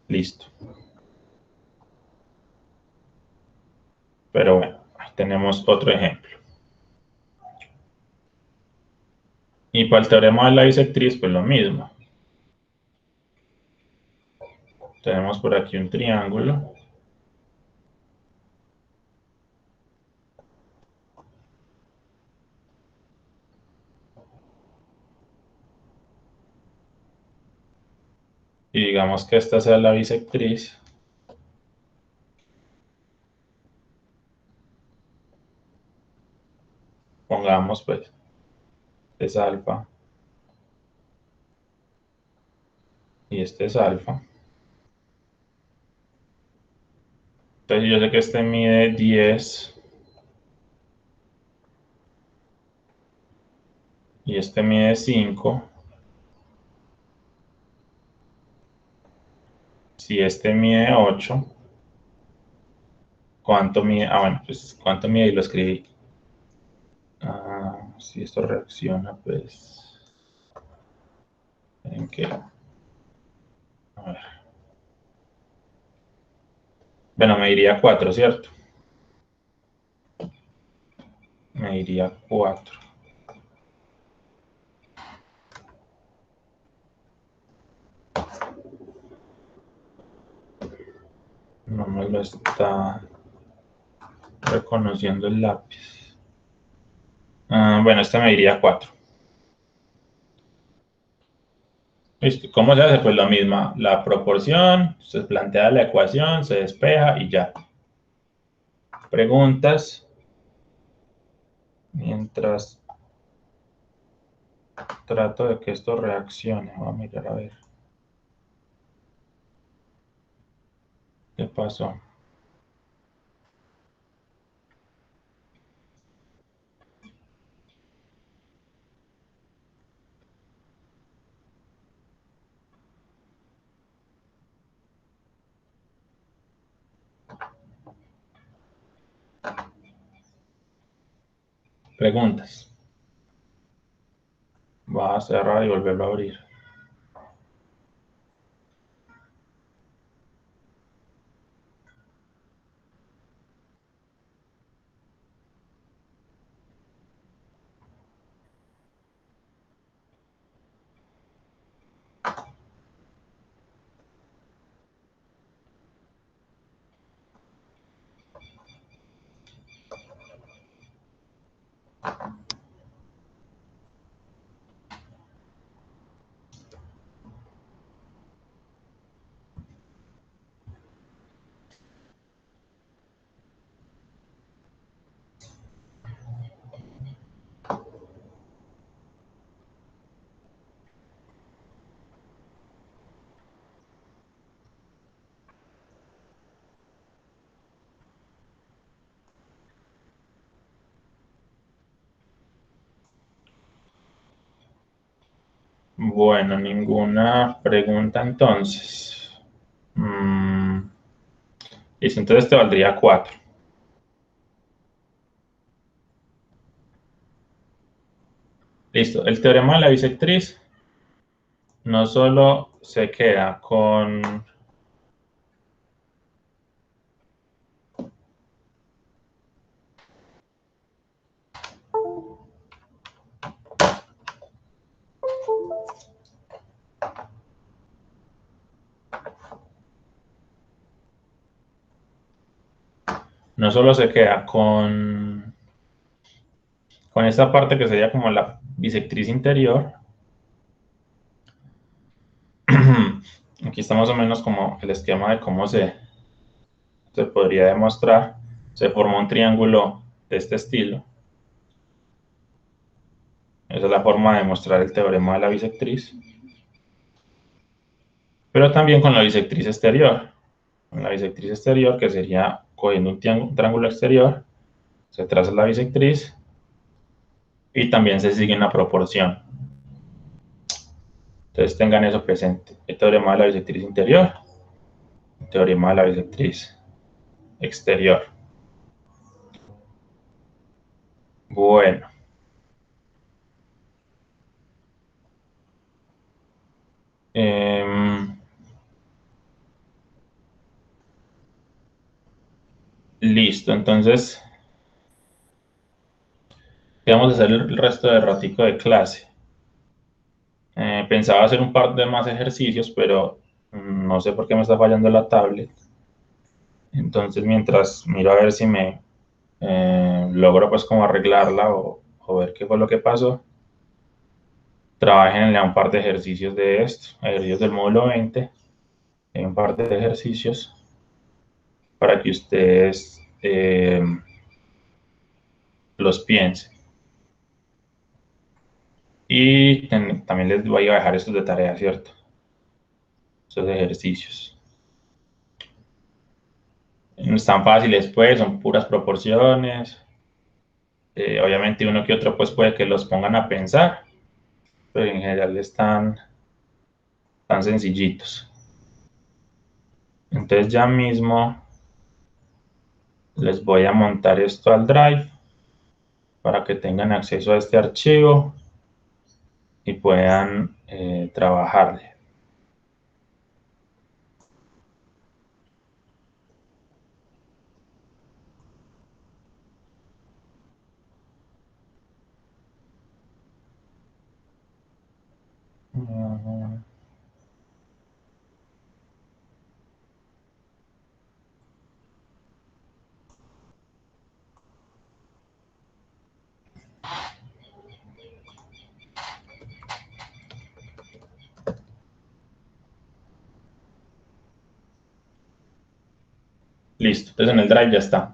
[SPEAKER 1] Listo. Pero bueno, ahí tenemos otro ejemplo. Y para el teorema de la bisectriz, pues lo mismo. Tenemos por aquí un triángulo. Y digamos que esta sea la bisectriz. Pongamos pues, es alfa. Y este es alfa. Entonces yo sé que este mide 10. Y este mide 5. Si este mide 8, ¿cuánto mide? Ah, bueno, pues ¿cuánto mide? Y lo escribí. Si esto reacciona, pues... ¿En qué? A ver. Bueno, me iría 4, ¿cierto? Me iría 4. No me lo está reconociendo el lápiz. Bueno, esta me iría 4. Listo. ¿Cómo se hace? Pues lo mismo. La proporción, se plantea la ecuación, se despeja y ya. Preguntas. Mientras trato de que esto reaccione. Voy a mirar a ver. ¿Qué pasó? Preguntas. Va a cerrar y volverlo a abrir. Bueno, ninguna pregunta entonces. Listo, entonces te valdría 4. Listo, el teorema de la bisectriz no solo se queda con... No solo se queda con esta parte que sería como la bisectriz interior. Aquí está más o menos como el esquema de cómo se podría demostrar. Se forma un triángulo de este estilo. Esa es la forma de demostrar el teorema de la bisectriz. Pero también con la bisectriz exterior. Con la bisectriz exterior, que sería cogiendo un triángulo exterior, se traza la bisectriz y también se sigue una proporción. Entonces tengan eso presente. El teorema de la bisectriz interior, el teorema de la bisectriz exterior. Bueno. Listo, entonces vamos a hacer el resto del ratico de clase. Pensaba hacer un par de más ejercicios, pero no sé por qué me está fallando la tablet. Entonces, mientras miro a ver si me logro pues como arreglarla o ver qué fue lo que pasó, trabajen en un par de ejercicios de esto, ejercicios del módulo 20, en un par de ejercicios para que ustedes los piensen. Y también les voy a dejar estos de tarea, ¿cierto? Estos ejercicios. No están fáciles, pues, son puras proporciones. Obviamente uno que otro pues puede que los pongan a pensar, pero en general están tan sencillitos. Entonces ya mismo les voy a montar esto al Drive para que tengan acceso a este archivo y puedan trabajarle. Listo, entonces en el Drive ya está.